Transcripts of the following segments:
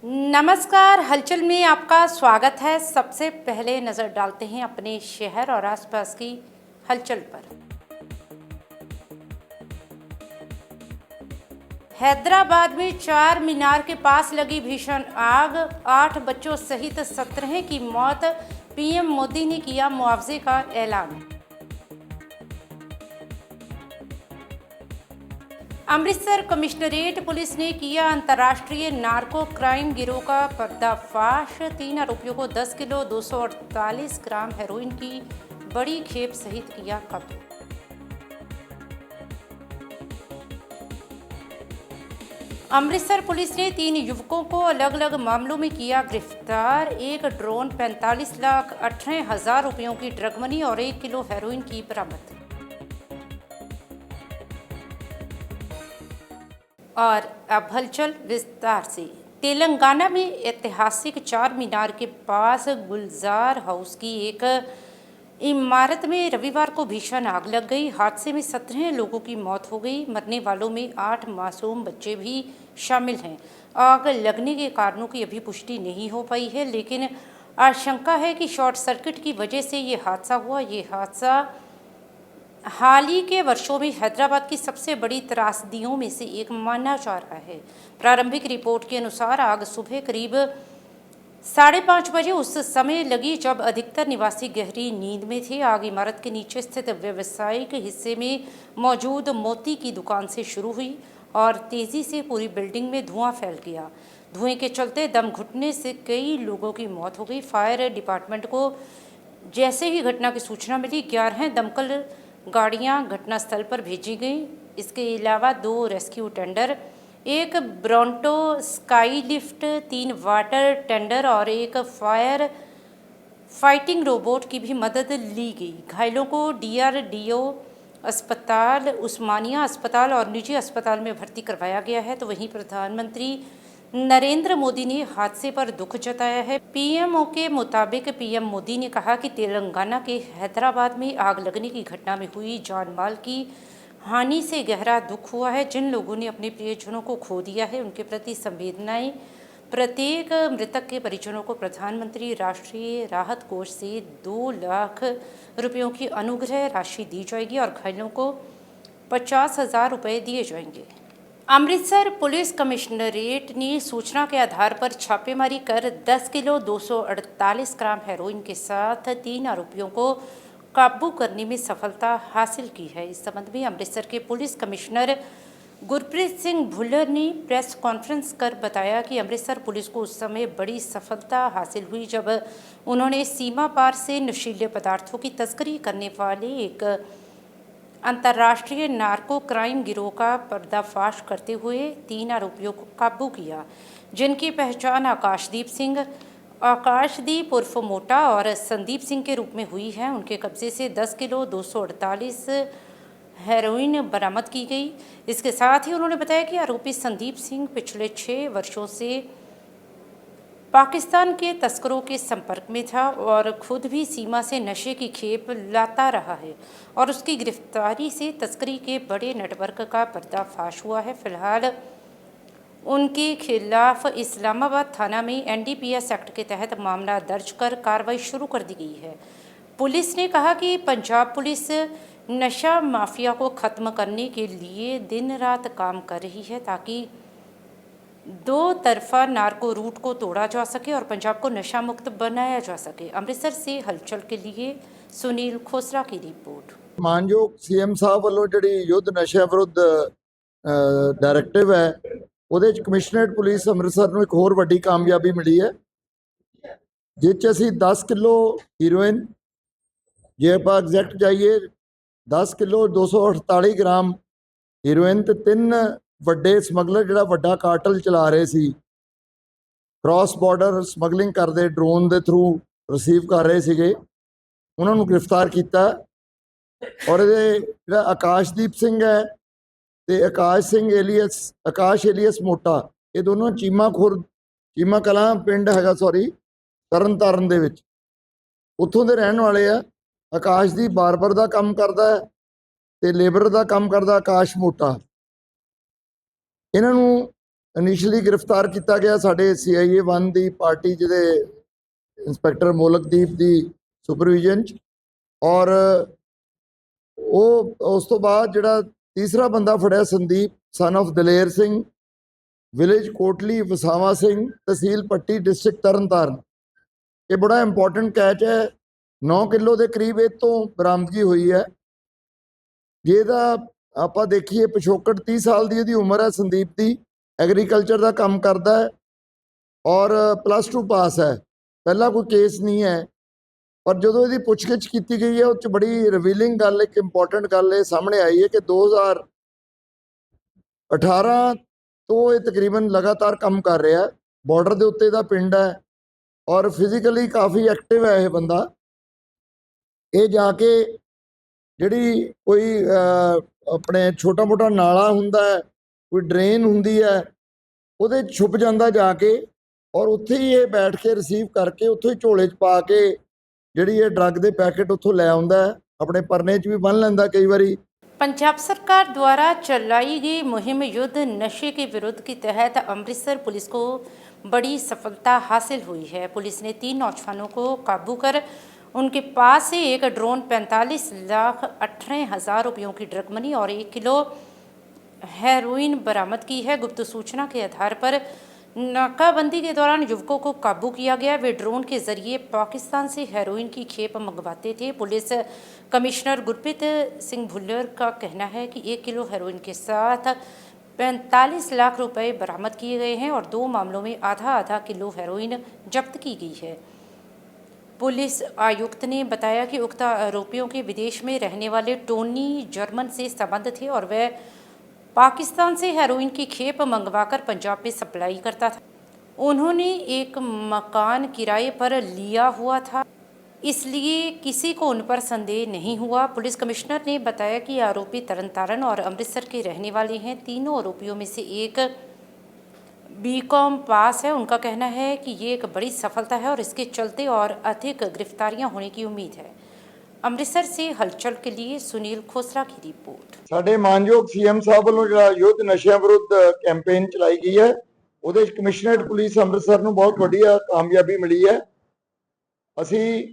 नमस्कार, हलचल में आपका स्वागत है। सबसे पहले नजर डालते हैं अपने शहर और आसपास की हलचल पर। हैदराबाद में चार मीनार के पास लगी भीषण आग, 8 बच्चों सहित 17 की मौत। पीएम मोदी ने किया मुआवजे का ऐलान। अमृतसर कमिश्नरेट पुलिस ने किया अंतर्राष्ट्रीय नार्को क्राइम गिरोह का पर्दाफाश। 3 आरोपियों को 10 किलो 248 ग्राम हेरोइन की बड़ी खेप सहित किया काबू। अमृतसर पुलिस ने 3 युवकों को अलग अलग मामलों में किया गिरफ्तार। एक ड्रोन, 45,18,000 रुपयों की ड्रग मनी और 1 किलो हेरोइन की बरामद। और अब हलचल विस्तार से। तेलंगाना में ऐतिहासिक चार मीनार के पास गुलजार हाउस की एक इमारत में रविवार को भीषण आग लग गई। हादसे में 17 लोगों की मौत हो गई। मरने वालों में 8 मासूम बच्चे भी शामिल हैं। आग लगने के कारणों की अभी पुष्टि नहीं हो पाई है, लेकिन आशंका है कि शॉर्ट सर्किट की वजह से ये हादसा हुआ। ये हादसा हाल ही के वर्षों में हैदराबाद की सबसे बड़ी त्रासदियों में से एक माना जा रहा है। प्रारंभिक रिपोर्ट के अनुसार आग सुबह करीब 5:30 बजे उस समय लगी जब अधिकतर निवासी गहरी नींद में थे। आग इमारत के नीचे स्थित व्यावसायिक हिस्से में मौजूद मोती की दुकान से शुरू हुई और तेजी से पूरी बिल्डिंग में धुआं फैल गया। धुएं के चलते दम घुटने से कई लोगों की मौत हो गई। फायर डिपार्टमेंट को जैसे ही घटना की सूचना मिली, 11 दमकल गाड़ियां घटनास्थल पर भेजी गईं। इसके अलावा 2 रेस्क्यू टेंडर, एक bronto sky lift, 3 water tender और एक फायर फाइटिंग रोबोट की भी मदद ली गई। घायलों को डीआरडीओ अस्पताल, उस्मानिया अस्पताल और निजी अस्पताल में भर्ती करवाया गया है। तो वहीं प्रधानमंत्री नरेंद्र मोदी ने हादसे पर दुख जताया है। पीएमओ के मुताबिक पीएम मोदी ने कहा कि तेलंगाना के हैदराबाद में आग लगने की घटना में हुई जान माल की हानि से गहरा दुख हुआ है। जिन लोगों ने अपने प्रियजनों को खो दिया है, उनके प्रति संवेदनाएं। प्रत्येक मृतक के परिजनों को प्रधानमंत्री राष्ट्रीय राहत कोष से 2 लाख रुपयों की अनुग्रह राशि दी जाएगी और घायलों को 50,000 रुपये दिए जाएंगे। अमृतसर पुलिस कमिश्नरेट ने सूचना के आधार पर छापेमारी कर 10 किलो 248 ग्राम हेरोइन के साथ 3 आरोपियों को काबू करने में सफलता हासिल की है। इस संबंध में अमृतसर के पुलिस कमिश्नर गुरप्रीत सिंह भुल्लर ने प्रेस कॉन्फ्रेंस कर बताया कि अमृतसर पुलिस को उस समय बड़ी सफलता हासिल हुई जब उन्होंने सीमा पार से नशीले पदार्थों की तस्करी करने वाले एक अंतर्राष्ट्रीय नार्को क्राइम गिरोह का पर्दाफाश करते हुए 3 आरोपियों को काबू किया, जिनकी पहचान आकाशदीप उर्फ मोटा और संदीप सिंह के रूप में हुई है। उनके कब्जे से 10 किलो 248 हेरोइन बरामद की गई। इसके साथ ही उन्होंने बताया कि आरोपी संदीप सिंह पिछले 6 वर्षों से पाकिस्तान के तस्करों के संपर्क में था और खुद भी सीमा से नशे की खेप लाता रहा है और उसकी गिरफ्तारी से तस्करी के बड़े नेटवर्क का पर्दाफाश हुआ है। फिलहाल उनके खिलाफ इस्लामाबाद थाना में एनडीपीएस एक्ट के तहत मामला दर्ज कर कार्रवाई शुरू कर दी गई है। पुलिस ने कहा कि पंजाब पुलिस नशा माफिया को खत्म करने के लिए दिन रात काम कर रही है ताकि 2 तरफा नार्को रूट को तोड़ा जा सके और पंजाब को नशा मुक्त बनाया जा सके। अमृतसर से हलचल के लिए सुनील खोसरा की रिपोर्ट। मानयोग सीएम साहब वालों जी युद्ध नशे विरुद्ध डायरैक्टिव है, ਉਹਦੇ ਚ ਕਮਿਸ਼ਨਰੇਟ ਪੁਲਿਸ ਅੰਮ੍ਰਿਤਸਰ ਨੂੰ ਇੱਕ ਹੋਰ ਵੱਡੀ ਕਾਮਯਾਬੀ ਮਿਲੀ ਹੈ, ਜਿਸ 'ਚ ਅਸੀਂ 10 ਕਿਲੋ ਹੀਰੋਇਨ, ਜੇ ਆਪਾਂ ਐਗਜ਼ੈਕਟ ਜਾਈਏ 10 ਕਿਲੋ 248 ਗ੍ਰਾਮ ਹੀਰੋਇਨ ਤੇ 3 ਵੱਡੇ ਸਮਗਲਰ ਜਿਹੜਾ ਵੱਡਾ ਕਾਰਟਲ ਚਲਾ ਰਹੇ ਸੀ, ਕ੍ਰਾਸ ਬਾਰਡਰ ਸਮਗਲਿੰਗ ਕਰਦੇ ਡਰੋਨ ਦੇ ਥਰੂ ਰਿਸੀਵ ਕਰ ਰਹੇ ਸੀਗੇ, ਉਹਨਾਂ ਨੂੰ ਗ੍ਰਿਫਤਾਰ ਕੀਤਾ। ਔਰ ਇਹਦੇ ਜਿਹੜਾ ਆਕਾਸ਼ਦੀਪ ਸਿੰਘ ਹੈ ਤੇ ਆਕਾਸ਼ ਸਿੰਘ ਏਲੀਅਸ ਮੋਟਾ, ਇਹ ਦੋਨੋਂ ਚੀਮਾ ਕਲਾਂ ਪਿੰਡ ਹੈਗਾ ਤਰਨ ਤਾਰਨ ਦੇ ਵਿੱਚ, ਉੱਥੋਂ ਦੇ ਰਹਿਣ ਵਾਲੇ ਆ। ਆਕਾਸ਼ਦੀਪ ਬਾਰਬਰ ਦਾ ਕੰਮ ਕਰਦਾ ਹੈ ਤੇ ਲੇਬਰ ਦਾ ਕੰਮ ਕਰਦਾ ਆਕਾਸ਼ ਮੋਟਾ। ਇਹਨਾਂ ਨੂੰ ਇਨੀਸ਼ੀਅਲੀ ਗ੍ਰਿਫਤਾਰ ਕੀਤਾ ਗਿਆ ਸਾਡੇ CIA 1 ਦੀ ਪਾਰਟੀ ਜਿਹਦੇ ਇੰਸਪੈਕਟਰ ਮੋਲਕਦੀਪ ਦੀ ਸੁਪਰਵਿਜ਼ਨ 'ਚ, ਔਰ ਉਹ ਉਸ ਤੋਂ ਬਾਅਦ ਜਿਹੜਾ ਤੀਸਰਾ ਬੰਦਾ ਫੜਿਆ Sandeep son of Daler Singh, village Kotli, Wasawa Singh, tehsil Patti, district Tarn Taran. ਇਹ ਬੜਾ ਇੰਪੋਰਟੈਂਟ ਕੈਚ ਹੈ। 9 ਕਿਲੋ ਦੇ ਕਰੀਬ ਇਹ ਤੋਂ ਬਰਾਮਦਗੀ ਹੋਈ ਹੈ। ਜਿਹਦਾ ਆਪਾਂ ਦੇਖੀਏ ਪਿਛੋਕੜ 30 ਸਾਲ ਦੀ ਇਹਦੀ ਉਮਰ ਹੈ ਸੰਦੀਪ ਦੀ, ਐਗਰੀਕਲਚਰ ਦਾ ਕੰਮ ਕਰਦਾ ਹੈ ਔਰ +2 ਪਾਸ ਹੈ। ਪਹਿਲਾਂ ਕੋਈ ਕੇਸ ਨਹੀਂ ਹੈ, ਪਰ ਜਦੋਂ ਇਹਦੀ ਪੁੱਛਗਿੱਛ ਕੀਤੀ ਗਈ ਹੈ ਉਹ 'ਚ ਬੜੀ ਰਿਵੀਲਿੰਗ ਗੱਲ, ਇੱਕ ਇੰਪੋਰਟੈਂਟ ਗੱਲ ਇਹ ਸਾਹਮਣੇ ਆਈ ਹੈ ਕਿ 2018 ਤੋਂ ਇਹ ਤਕਰੀਬਨ ਲਗਾਤਾਰ ਕੰਮ ਕਰ ਰਿਹਾ ਹੈ। ਬਾਰਡਰ ਦੇ ਉੱਤੇ ਦਾ ਪਿੰਡ ਹੈ ਔਰ ਫਿਜ਼ੀਕਲੀ ਕਾਫੀ ਐਕਟਿਵ ਹੈ ਇਹ ਬੰਦਾ। ਇਹ ਜਾ ਕੇ ਜਿਹੜੀ ਕੋਈ ਆਪਣੇ ਛੋਟਾ ਮੋਟਾ ਨਾਲਾ ਹੁੰਦਾ ਹੈ, ਕੋਈ ਡਰੇਨ ਹੁੰਦੀ ਹੈ, ਉਹਦੇ 'ਚ ਛੁਪ ਜਾਂਦਾ ਜਾ ਕੇ, ਔਰ ਉੱਥੇ ਹੀ ਇਹ ਬੈਠ ਕੇ ਰਿਸੀਵ ਕਰਕੇ ਉੱਥੇ ਹੀ ਝੋਲੇ 'ਚ ਪਾ ਕੇ ਜਿਹੜੀ ਇਹ ਡਰੱਗ ਦੇ ਪੈਕੇਟ ਉੱਥੋਂ ਲੈ ਆਉਂਦਾ ਹੈ, ਆਪਣੇ ਪਰਨੇ 'ਚ ਵੀ ਬੰਨ੍ਹ ਲੈਂਦਾ ਕਈ ਵਾਰੀ। पंजाब सरकार द्वारा चलाई गई मुहिम युद्ध नशे के विरुद्ध के तहत अमृतसर पुलिस को बड़ी सफलता हासिल हुई है। पुलिस ने 3 नौजवानों को काबू कर उनके पास से एक ड्रोन, 45,18,000 रुपयों की ड्रग मनी और 1 किलो हेरोइन बरामद की है। गुप्त सूचना के आधार पर नाकाबंदी के दौरान युवकों को काबू किया गया। वे ड्रोन के जरिए पाकिस्तान से हेरोइन की खेप मंगवाते थे। पुलिस कमिश्नर गुरप्रीत सिंह भुल्लर का कहना है कि 1 किलो हेरोइन के साथ 45 लाख रुपए बरामद किए गए हैं और 2 मामलों में आधा किलो हेरोइन जब्त की गई है। पुलिस आयुक्त ने बताया कि उक्त आरोपियों के विदेश में रहने वाले टोनी जर्मन से संबंध थे और वह पाकिस्तान से हेरोइन की खेप मंगवाकर पंजाब में सप्लाई करता था। उन्होंने एक मकान किराए पर लिया हुआ था, इसलिए किसी को उन पर संदेह नहीं हुआ। पुलिस कमिश्नर ने बताया कि आरोपी तरनतारन और अमृतसर के रहने वाले हैं। तीनों आरोपियों में से एक BCom पास है। उनका कहना है कि ये एक बड़ी सफलता है और इसके चलते और अधिक गिरफ्तारियां होने की उम्मीद है। अमृतसर से हलचल के लिए सुनील खोसरा की रिपोर्ट। ਸਾਡੇ ਮਾਨਯੋਗ CM ਸਾਹਿਬ ਵੱਲੋਂ ਜਿਹੜਾ ਯੁੱਧ ਨਸ਼ਿਆਂ ਵਿਰੁੱਧ ਕੈਂਪੇਨ ਚਲਾਈ ਗਈ ਹੈ, ਉਹਦੇ ਵਿੱਚ ਕਮਿਸ਼ਨਰੇਟ ਪੁਲਿਸ ਅੰਮ੍ਰਿਤਸਰ ਨੂੰ ਬਹੁਤ ਵੱਡੀ ਕਾਮਯਾਬੀ ਮਿਲੀ ਹੈ। ਅਸੀਂ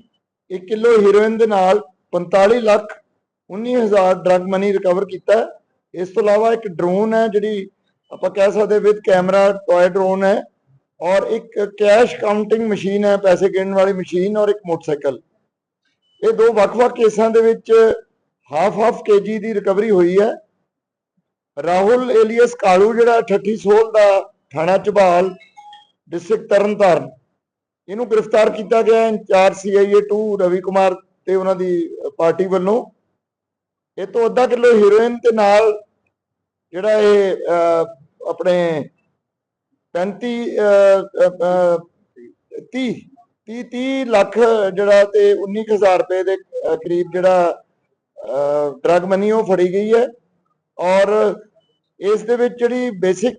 1 ਕਿਲੋ ਹੀਰੋਇਨ ਦੇ ਨਾਲ 45,19,000 ਡਰੱਗ ਮਨੀ ਰਿਕਵਰ ਕੀਤਾ ਹੈ। ਇਸ ਤੋਂ ਇਲਾਵਾ ਇੱਕ ਡਰੋਨ ਹੈ, ਜਿਹੜੀ ਆਪਾਂ ਕਹਿ ਸਕਦੇ ਵਿਦ ਕੈਮਰਾ ਟॉय ਡਰੋਨ ਹੈ, ਔਰ ਇੱਕ ਕੈਸ਼ ਕਾਊਂਟਿੰਗ ਮਸ਼ੀਨ ਹੈ, ਪੈਸੇ ਗਿਣਨ ਵਾਲੀ ਮਸ਼ੀਨ, ਔਰ ਇੱਕ ਮੋਟਰਸਾਈਕਲ। ਇਹ 2 ਵੱਖ-ਵੱਖ ਕੇਸਾਂ ਦੇ ਵਿੱਚ ਹਾਫ kg ਦੀ ਰਿਕਵਰੀ ਹੋਈ ਹੈ। ਰਾਹੁਲ ਏਲੀਅਸ ਕਾਲੂ ਜਿਹੜਾ ਠੱਠੀ ਸੋਲ ਦਾ ਥਾਣਾ ਝਬਾਲ, ਡਿਸਟ੍ਰਿਕਟ ਤਰਨਤਾਰਨ, ਇਹਨੂੰ ਗ੍ਰਿਫਤਾਰ ਕੀਤਾ ਗਿਆ ਇੰਚਾਰਜ CIA 2 ਰਵੀ ਕੁਮਾਰ ਤੇ ਉਹਨਾਂ ਦੀ ਪਾਰਟੀ ਵੱਲੋਂ। ਇਹ ਤੋਂ ਅੱਧਾ ਕਿਲੋ ਹੀਰੋਇਨ ਤੇ ਨਾਲ ਜਿਹੜਾ ਇਹ ਆਪਣੇ 30 ਲੱਖ ਜਿਹੜਾ ਤੇ 19,000 ਰੁਪਏ ਦੇ ਕਰੀਬ ਜਿਹੜਾ ਡਰੱਗ ਮਨੀ ਉਹ ਫੜੀ ਗਈ ਹੈ। ਔਰ ਇਸ ਦੇ ਵਿੱਚ ਜਿਹੜੀ ਬੇਸਿਕ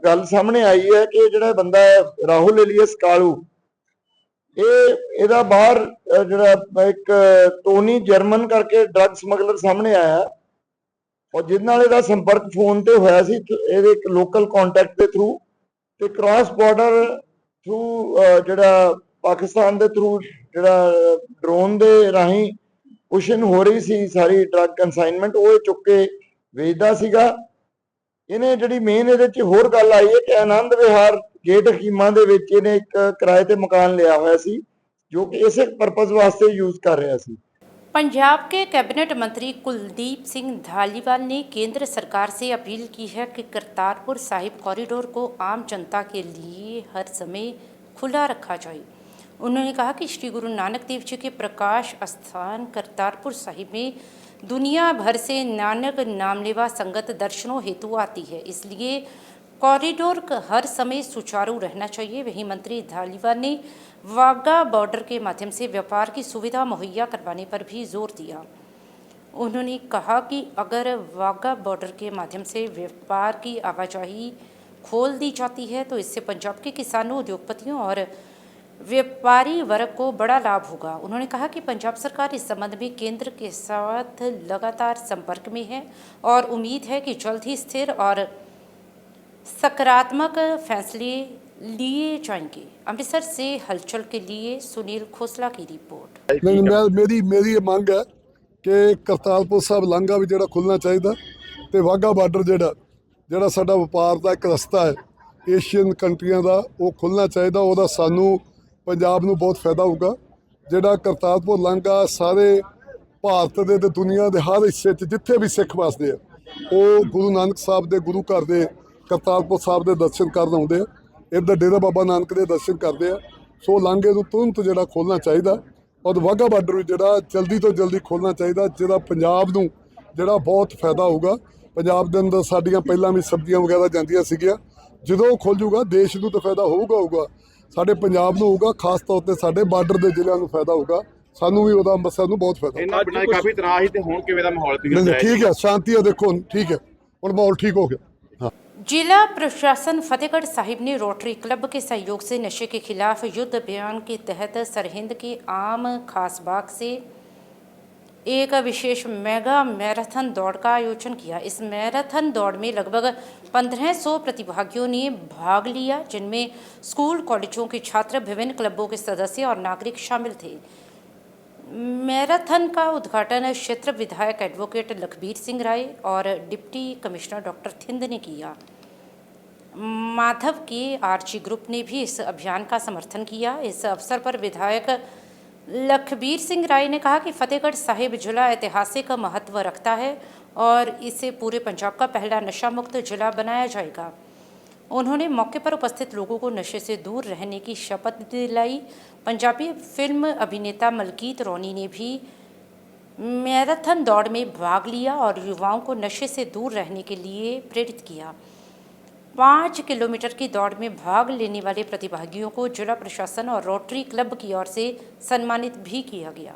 ਗੱਲ ਸਾਹਮਣੇ ਆਈ ਹੈ ਕਿ ਜਿਹੜਾ ਬੰਦਾ ਹੈ ਰਾਹੁਲ ਏਲੀਅਸ ਕਾਲੂ, ਇਹਦਾ ਬਾਹਰ ਜਿਹੜਾ ਇੱਕ ਟੋਨੀ ਜਰਮਨ ਕਰਕੇ ਡਰੱਗ ਸਮਗਲਰ ਸਾਹਮਣੇ ਆਇਆ, ਔਰ ਜਿਹਦੇ ਨਾਲ ਇਹਦਾ ਸੰਪਰਕ ਫੋਨ ਤੇ ਹੋਇਆ ਸੀ ਇਹਦੇ ਇੱਕ ਲੋਕਲ ਕੰਟੈਕਟ ਦੇ ਥਰੂ, ਤੇ ਕ੍ਰਾਸ ਬਾਰਡਰ ਥਰੂ ਜਿਹੜਾ ਪਾਕਿਸਤਾਨ ਦੇ ਥਰੂ ਜਿਹੜਾ ਡਰੋਨ ਦੇ ਰਾਹੀਂ ਪੁਸ਼ਨ ਹੋ ਰਹੀ ਸੀ ਸਾਰੀ ਡਰੱਗ ਕੰਸਾਈਨਮੈਂਟ, ਉਹ ਚੁੱਕ ਕੇ ਵੇਚਦਾ ਸੀਗਾ। ਇਹਨੇ ਜਿਹੜੀ ਮੇਨ ਇਹਦੇ 'ਚ ਹੋਰ ਗੱਲ ਆਈ ਹੈ ਕਿ ਆਨੰਦ ਵਿਹਾਰ ਗੇਟ ਹਕੀਮਾਂ ਦੇ ਵਿੱਚ ਇਹਨੇ ਇੱਕ ਕਿਰਾਏ ਤੇ ਮਕਾਨ ਲਿਆ ਹੋਇਆ ਸੀ, ਜੋ ਕਿ ਇਸੇ ਪਰਪਸ ਵਾਸਤੇ ਯੂਜ਼ ਕਰ ਰਿਹਾ ਸੀ। पंजाब के कैबिनेट मंत्री कुलदीप सिंह धालीवाल ने केंद्र सरकार से अपील की है कि करतारपुर साहिब कॉरिडोर को आम जनता के लिए हर समय खुला रखा जाए। उन्होंने कहा कि श्री गुरु नानक देव जी के प्रकाश स्थान करतारपुर साहिब में दुनिया भर से नानक नामलेवा संगत दर्शनों हेतु आती है, इसलिए कॉरिडोर हर समय सुचारू रहना चाहिए। वहीं मंत्री धालीवाल ने वाघा बॉर्डर के माध्यम से व्यापार की सुविधा मुहैया करवाने पर भी जोर दिया। उन्होंने कहा कि अगर वाघा बॉर्डर के माध्यम से व्यापार की आवाजाही खोल दी जाती है तो इससे पंजाब के किसानों, उद्योगपतियों और व्यापारी वर्ग को बड़ा लाभ होगा। उन्होंने कहा कि पंजाब सरकार इस संबंध में केंद्र के साथ लगातार संपर्क में है और उम्मीद है कि जल्द ही स्थिर और सकारात्मक फैसले लिए जाएंगे। अमृतसर से हलचल के लिए सुनील खोसला की रिपोर्ट। नहीं मेरी मेरी ये मंग है कि करतारपुर ਸਾਹਿਬ ਲਾਂਘਾ ਵੀ ਜਿਹੜਾ ਖੁੱਲ੍ਹਣਾ ਚਾਹੀਦਾ ਤੇ ਵਾਹਗਾ ਬਾਰਡਰ ਜਿਹੜਾ ਸਾਡਾ ਵਪਾਰ ਦਾ ਇੱਕ ਰਸਤਾ ਹੈ ਏਸ਼ੀਅਨ ਕੰਟਰੀਆਂ ਦਾ ਉਹ ਖੁੱਲ੍ਹਣਾ ਚਾਹੀਦਾ। ਉਹਦਾ ਸਾਨੂੰ ਪੰਜਾਬ ਨੂੰ ਬਹੁਤ ਫਾਇਦਾ ਹੋਊਗਾ। ਜਿਹੜਾ ਕਰਤਾਰਪੁਰ ਲਾਂਘਾ ਸਾਰੇ ਭਾਰਤ ਦੇ ਤੇ ਦੁਨੀਆ ਦੇ ਹਰ ਹਿੱਸੇ 'ਚ ਜਿੱਥੇ ਵੀ ਸਿੱਖ ਵਸਦੇ ਆ ਉਹ ਗੁਰੂ ਨਾਨਕ ਸਾਹਿਬ ਦੇ ਗੁਰੂ ਘਰ ਦੇ ਕਰਤਾਰਪੁਰ ਸਾਹਿਬ ਦੇ ਦਰਸ਼ਨ ਕਰਨ ਆਉਂਦੇ ਆ। ਇੱਧਰ ਡੇਰਾ ਬਾਬਾ ਨਾਨਕ ਦੇ ਦਰਸ਼ਨ ਕਰਦੇ ਆ। ਸੋ ਲਾਂਘੇ ਨੂੰ ਤੁਰੰਤ ਜਿਹੜਾ ਖੋਲ੍ਹਣਾ ਚਾਹੀਦਾ ਔਰ ਵਾਹਗਾ ਬਾਰਡਰ ਵੀ ਜਿਹੜਾ ਜਲਦੀ ਤੋਂ ਜਲਦੀ ਖੋਲ੍ਹਣਾ ਚਾਹੀਦਾ ਜਿਹਦਾ ਪੰਜਾਬ ਨੂੰ ਜਿਹੜਾ ਬਹੁਤ ਫਾਇਦਾ ਹੋਊਗਾ। ਪੰਜਾਬ ਦੇ ਅੰਦਰ ਸਾਡੀਆਂ ਪਹਿਲਾਂ ਵੀ ਸਬਜ਼ੀਆਂ ਵਗੈਰਾ ਜਾਂਦੀਆਂ ਸੀਗੀਆਂ, ਜਦੋਂ ਖੁੱਲ੍ਹ ਜੂਗਾ ਦੇਸ਼ ਨੂੰ ਤਾਂ ਫਾਇਦਾ ਹੋਊਗਾ ਸਾਡੇ ਪੰਜਾਬ ਨੂੰ ਹੋਊਗਾ, ਖਾਸ ਤੌਰ ਤੇ ਸਾਡੇ ਬਾਰਡਰ ਦੇ ਜ਼ਿਲ੍ਹਿਆਂ ਨੂੰ ਫਾਇਦਾ ਹੋਊਗਾ। ਸਾਨੂੰ ਵੀ ਉਹਦਾ ਅੰਮ੍ਰਿਤਸਰ ਨੂੰ ਬਹੁਤ ਫਾਇਦਾ ਇਹਨਾਂ ਬਿਨਾਂ ਕਾਫੀ ਤਨਾਅ ਸੀ ਤੇ ਹੁਣ ਕਿਵੇਂ ਦਾ ਮਾਹੌਲ ਠੀਕ ਹੈ, ਸ਼ਾਂਤੀ ਹੈ। ਦੇਖੋ ਠੀਕ ਹੈ, ਹੁਣ ਮਾਹੌਲ ਠੀਕ ਹੋ ਗਿਆ। जिला प्रशासन फतेहगढ़ साहिब ने रोटरी क्लब के सहयोग से नशे के खिलाफ युद्ध अभियान के तहत सरहिंद के आम खास बाग से एक विशेष मेगा मैराथन दौड़ का आयोजन किया। इस मैराथन दौड़ में लगभग 1500 प्रतिभागियों ने भाग लिया, जिनमें स्कूल कॉलेजों के छात्र, विभिन्न क्लबों के सदस्य और नागरिक शामिल थे। मैराथन का उद्घाटन क्षेत्र विधायक एडवोकेट लखबीर सिंह राय और डिप्टी कमिश्नर डॉक्टर थिंद ने किया। माधव के आरजी ग्रुप ने भी इस अभियान का समर्थन किया। इस अवसर पर विधायक लखबीर सिंह राय ने कहा कि फतेहगढ़ साहिब जिला ऐतिहासिक महत्व रखता है और इसे पूरे पंजाब का पहला नशा मुक्त जिला बनाया जाएगा। उन्होंने मौके पर उपस्थित लोगों को नशे से दूर रहने की शपथ दिलाई। पंजाबी फिल्म अभिनेता मलकीत रोनी ने भी मैराथन दौड़ में भाग लिया और युवाओं को नशे से दूर रहने के लिए प्रेरित किया। 5 किलोमीटर की दौड़ में भाग लेने वाले प्रतिभागियों को जिला प्रशासन और रोटरी क्लब की ओर से सम्मानित भी किया गया।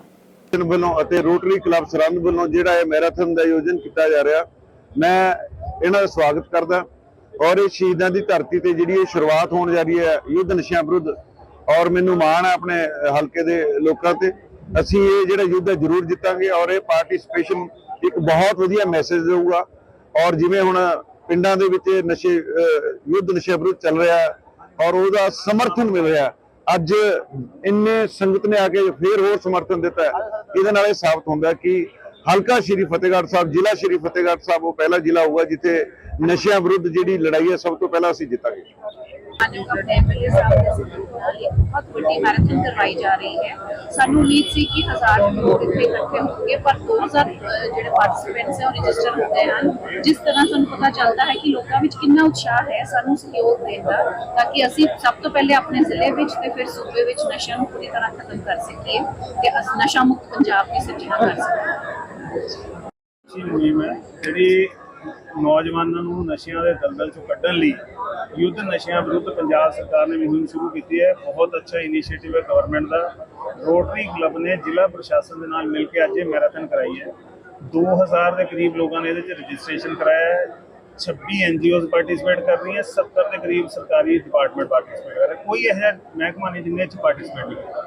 ਵੱਲੋਂ ਅਤੇ ਰੋਟਰੀ ਕਲੱਬ ਸਰਹੰਦ ਵੱਲੋਂ ਜਿਹੜਾ ਇਹ ਮੈਰਾਥਨ ਦਾ ਆਯੋਜਨ ਕੀਤਾ ਜਾ ਰਿਹਾ, ਮੈਂ ਇਹਨਾਂ ਦਾ ਸਵਾਗਤ ਕਰਦਾ ਔਰ ਇਹ ਸ਼ਹੀਦਾਂ ਦੀ ਧਰਤੀ ਤੇ ਜਿਹੜੀ ਇਹ ਸ਼ੁਰੂਆਤ ਹੋਣ ਜਾ ਰਹੀ ਹੈ ਯੁੱਧ ਨਸ਼ਿਆਂ ਵਿਰੁੱਧ, ਔਰ ਮੈਨੂੰ ਮਾਣ ਹੈ ਆਪਣੇ ਹਲਕੇ ਦੇ ਲੋਕਾਂ ਤੇ। ਅਸੀਂ ਇਹ ਜਿਹੜਾ ਯੁੱਧ ਹੈ ਜ਼ਰੂਰ ਜਿੱਤਾਂਗੇ ਔਰ ਇਹ ਪਾਰਟਿਸਿਪੇਸ਼ਨ ਇੱਕ ਬਹੁਤ ਵਧੀਆ ਮੈਸੇਜ ਦੇਊਗਾ। ਔਰ ਜਿਵੇਂ ਹੁਣ ਪਿੰਡਾਂ ਦੇ ਵਿੱਚ ਨਸ਼ੇ ਯੁੱਧ ਨਸ਼ਿਆਂ ਵਿਰੁੱਧ ਚੱਲ ਰਿਹਾ ਔਰ ਉਹਦਾ ਸਮਰਥਨ ਮਿਲ ਰਿਹਾ, ਅੱਜ ਇੰਨੇ ਸੰਗਤ ਨੇ ਆ ਕੇ ਫੇਰ ਹੋਰ ਸਮਰਥਨ ਦਿੱਤਾ ਹੈ। ਇਹਦੇ ਨਾਲ ਇਹ ਸਾਬਤ ਹੁੰਦਾ ਕਿ ਹਲਕਾ ਸ਼੍ਰੀ ਫਤਿਹਗੜ੍ਹ ਸਾਹਿਬ, ਜ਼ਿਲ੍ਹਾ ਸ਼੍ਰੀ ਫਤਿਹਗੜ੍ਹ ਸਾਹਿਬ ਉਹ ਪਹਿਲਾ ਜ਼ਿਲ੍ਹਾ ਹੋਊਗਾ ਜਿੱਥੇ ਨਸ਼ਿਆਂ ਵਿਰੁੱਧ ਜਿਹੜੀ ਲੜਾਈ ਹੈ ਸਭ ਤੋਂ ਪਹਿਲਾਂ ਅਸੀਂ ਜਿੱਤਾਂਗੇ। अपने एमएलए साहब ने एक बहुत बड़ी मैराथन करवाई जा रही है। सानू उम्मीद सी कि 1000 लोग इतने इकट्ठे होंगे, पर 2000 जो पार्टिसिपेंट्स हैं रजिस्टर हो गए हैं। जिस तरह सानू पता चलता है कि लोगों में कितना उत्साह है सानू सहयोग देने का, ताकि असी सब तो पहले अपने जिले में ते फिर सूबे में नशा नूं पूरी तरह खत्म कर सकीए ते नशा मुक्त पंजाब की सिरजना कर सकीए। मुहिम है ਜਿਹੜੀ ਨੌਜਵਾਨਾਂ ਨੂੰ ਨਸ਼ਿਆਂ ਦੇ ਦਲਦਲ ਚੋਂ ਕੱਢਣ ਲਈ ਯੁੱਧ ਨਸ਼ਿਆਂ ਵਿਰੁੱਧ ਪੰਜਾਬ ਸਰਕਾਰ ਨੇ ਮੁਹਿੰਮ ਸ਼ੁਰੂ ਕੀਤੀ ਹੈ। ਬਹੁਤ ਅੱਛਾ ਇਨੀਸ਼ੀਏਟਿਵ ਹੈ ਗਵਰਨਮੈਂਟ ਦਾ। ਰੋਟਰੀ ਕਲੱਬ ਨੇ ਜ਼ਿਲ੍ਹਾ ਪ੍ਰਸ਼ਾਸਨ ਦੇ ਨਾਲ ਮਿਲ ਕੇ ਅੱਜ ਇਹ ਮੈਰਾਥਨ ਕਰਾਈ ਹੈ। 2000 ਦੇ ਕਰੀਬ ਲੋਕਾਂ ਨੇ ਇਹਦੇ 'ਚ ਰਜਿਸਟ੍ਰੇਸ਼ਨ ਕਰਾਇਆ ਹੈ। 26 NGOs ਪਾਰਟਿਸਿਪੇਟ ਕਰ ਰਹੀਆਂ, 70 ਦੇ ਕਰੀਬ ਸਰਕਾਰੀ ਡਿਪਾਰਟਮੈਂਟ ਪਾਰਟਿਸਿਪੇਟ ਕਰ ਰਹੇ। ਕੋਈ ਇਹੋ ਜਿਹਾ ਮਹਿਕਮਾ ਨਹੀਂ ਜਿੰਨੇ 'ਚ ਪਾਰਟਿਸਿਪੇਟ ਨਹੀਂ ਕੀਤਾ।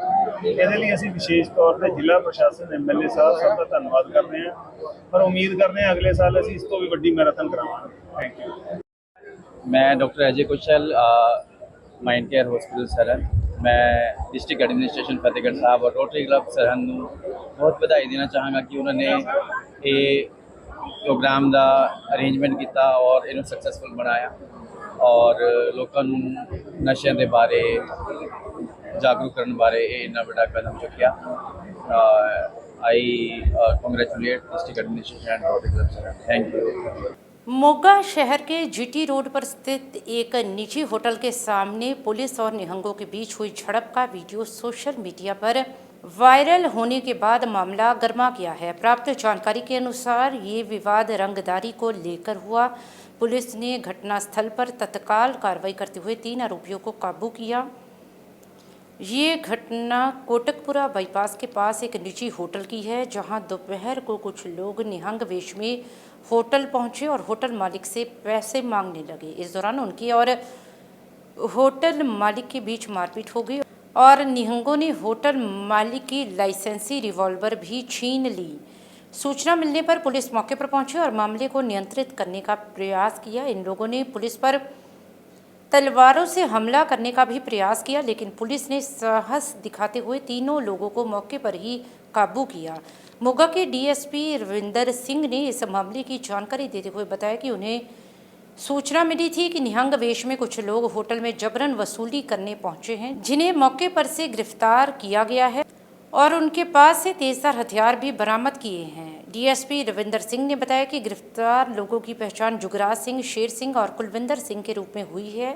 ਇਹਦੇ ਲਈ ਅਸੀਂ ਵਿਸ਼ੇਸ਼ ਤੌਰ ਤੇ ਜ਼ਿਲ੍ਹਾ ਪ੍ਰਸ਼ਾਸਨ, MLA ਸਾਹਿਬ ਸਭ ਦਾ ਧੰਨਵਾਦ ਕਰਦੇ ਹਾਂ, ਪਰ ਉਮੀਦ ਕਰਦੇ ਹਾਂ ਅਗਲੇ ਸਾਲ ਅਸੀਂ ਇਸ ਤੋਂ ਵੀ ਵੱਡੀ ਮੈਰਾਥਨ ਕਰਾਵਾਂਗੇ। Thank you. मैं डॉक्टर अजय कुशल, माइंड केयर हॉस्पिटल सरहंद। मैं डिस्ट्रिक्ट एडमिनिस्ट्रेशन फतेहगढ़ साहब और रोटरी क्लब सरहंद ਨੂੰ ਬਹੁਤ ਵਧਾਈ ਦੇਣਾ ਚਾਹਾਂਗਾ ਕਿ ਉਹਨਾਂ ਨੇ ਇਹ ਪ੍ਰੋਗਰਾਮ ਦਾ ਅਰੇਂਜਮੈਂਟ ਕੀਤਾ ਔਰ ਇਹਨੂੰ ਸਕਸੈਸਫੁਲ ਬਣਾਇਆ ਔਰ ਲੋਕਾਂ ਨੂੰ ਨਸ਼ਿਆਂ ਦੇ ਬਾਰੇ ਜਾਗਰੂਕ ਕਰਨ ਬਾਰੇ ਇਹ ਇੰਨਾ ਵੱਡਾ ਕਦਮ ਚੁੱਕਿਆ। आई congratulate district administration and rotary club Sirhind. Thank you. Moga शहर के GT रोड पर स्थित एक निजी होटल के सामने पुलिस और निहंगों के बीच हुई झड़प का वीडियो सोशल मीडिया पर वायरल होने के बाद मामला गर्मा गया है। प्राप्त जानकारी के अनुसार ये विवाद रंगदारी को लेकर हुआ। पुलिस ने घटनास्थल पर तत्काल कार्रवाई करते हुए 3 आरोपियों को काबू किया। ये घटना कोटकपुरा बाईपास के पास एक निजी होटल की है, जहां दोपहर को कुछ लोग निहंग वेश में होटल पहुंचे और होटल मालिक से पैसे मांगने लगे। इस दौरान उनकी और होटल मालिक के बीच मारपीट हो गई और निहंगों ने होटल मालिक की लाइसेंसी रिवॉल्वर भी छीन ली। सूचना मिलने पर पुलिस मौके पर पहुंची और मामले को नियंत्रित करने का प्रयास किया। इन लोगों ने पुलिस पर तलवारों से हमला करने का भी प्रयास किया, लेकिन पुलिस ने साहस दिखाते हुए तीनों लोगों को मौके पर ही काबू किया। मोगा के डीएसपी रविंदर सिंह ने इस मामले की जानकारी देते हुए बताया कि उन्हें सूचना मिली थी कि निहंग वेश में कुछ लोग होटल में जबरन वसूली करने पहुंचे हैं, जिन्हें मौके पर से गिरफ्तार किया गया है और उनके पास से तेजधार हथियार भी बरामद किए हैं। डीएसपी रविंदर सिंह ने बताया कि गिरफ्तार लोगों की पहचान जुगराज सिंह, शेर सिंह और कुलविंदर सिंह के रूप में हुई है।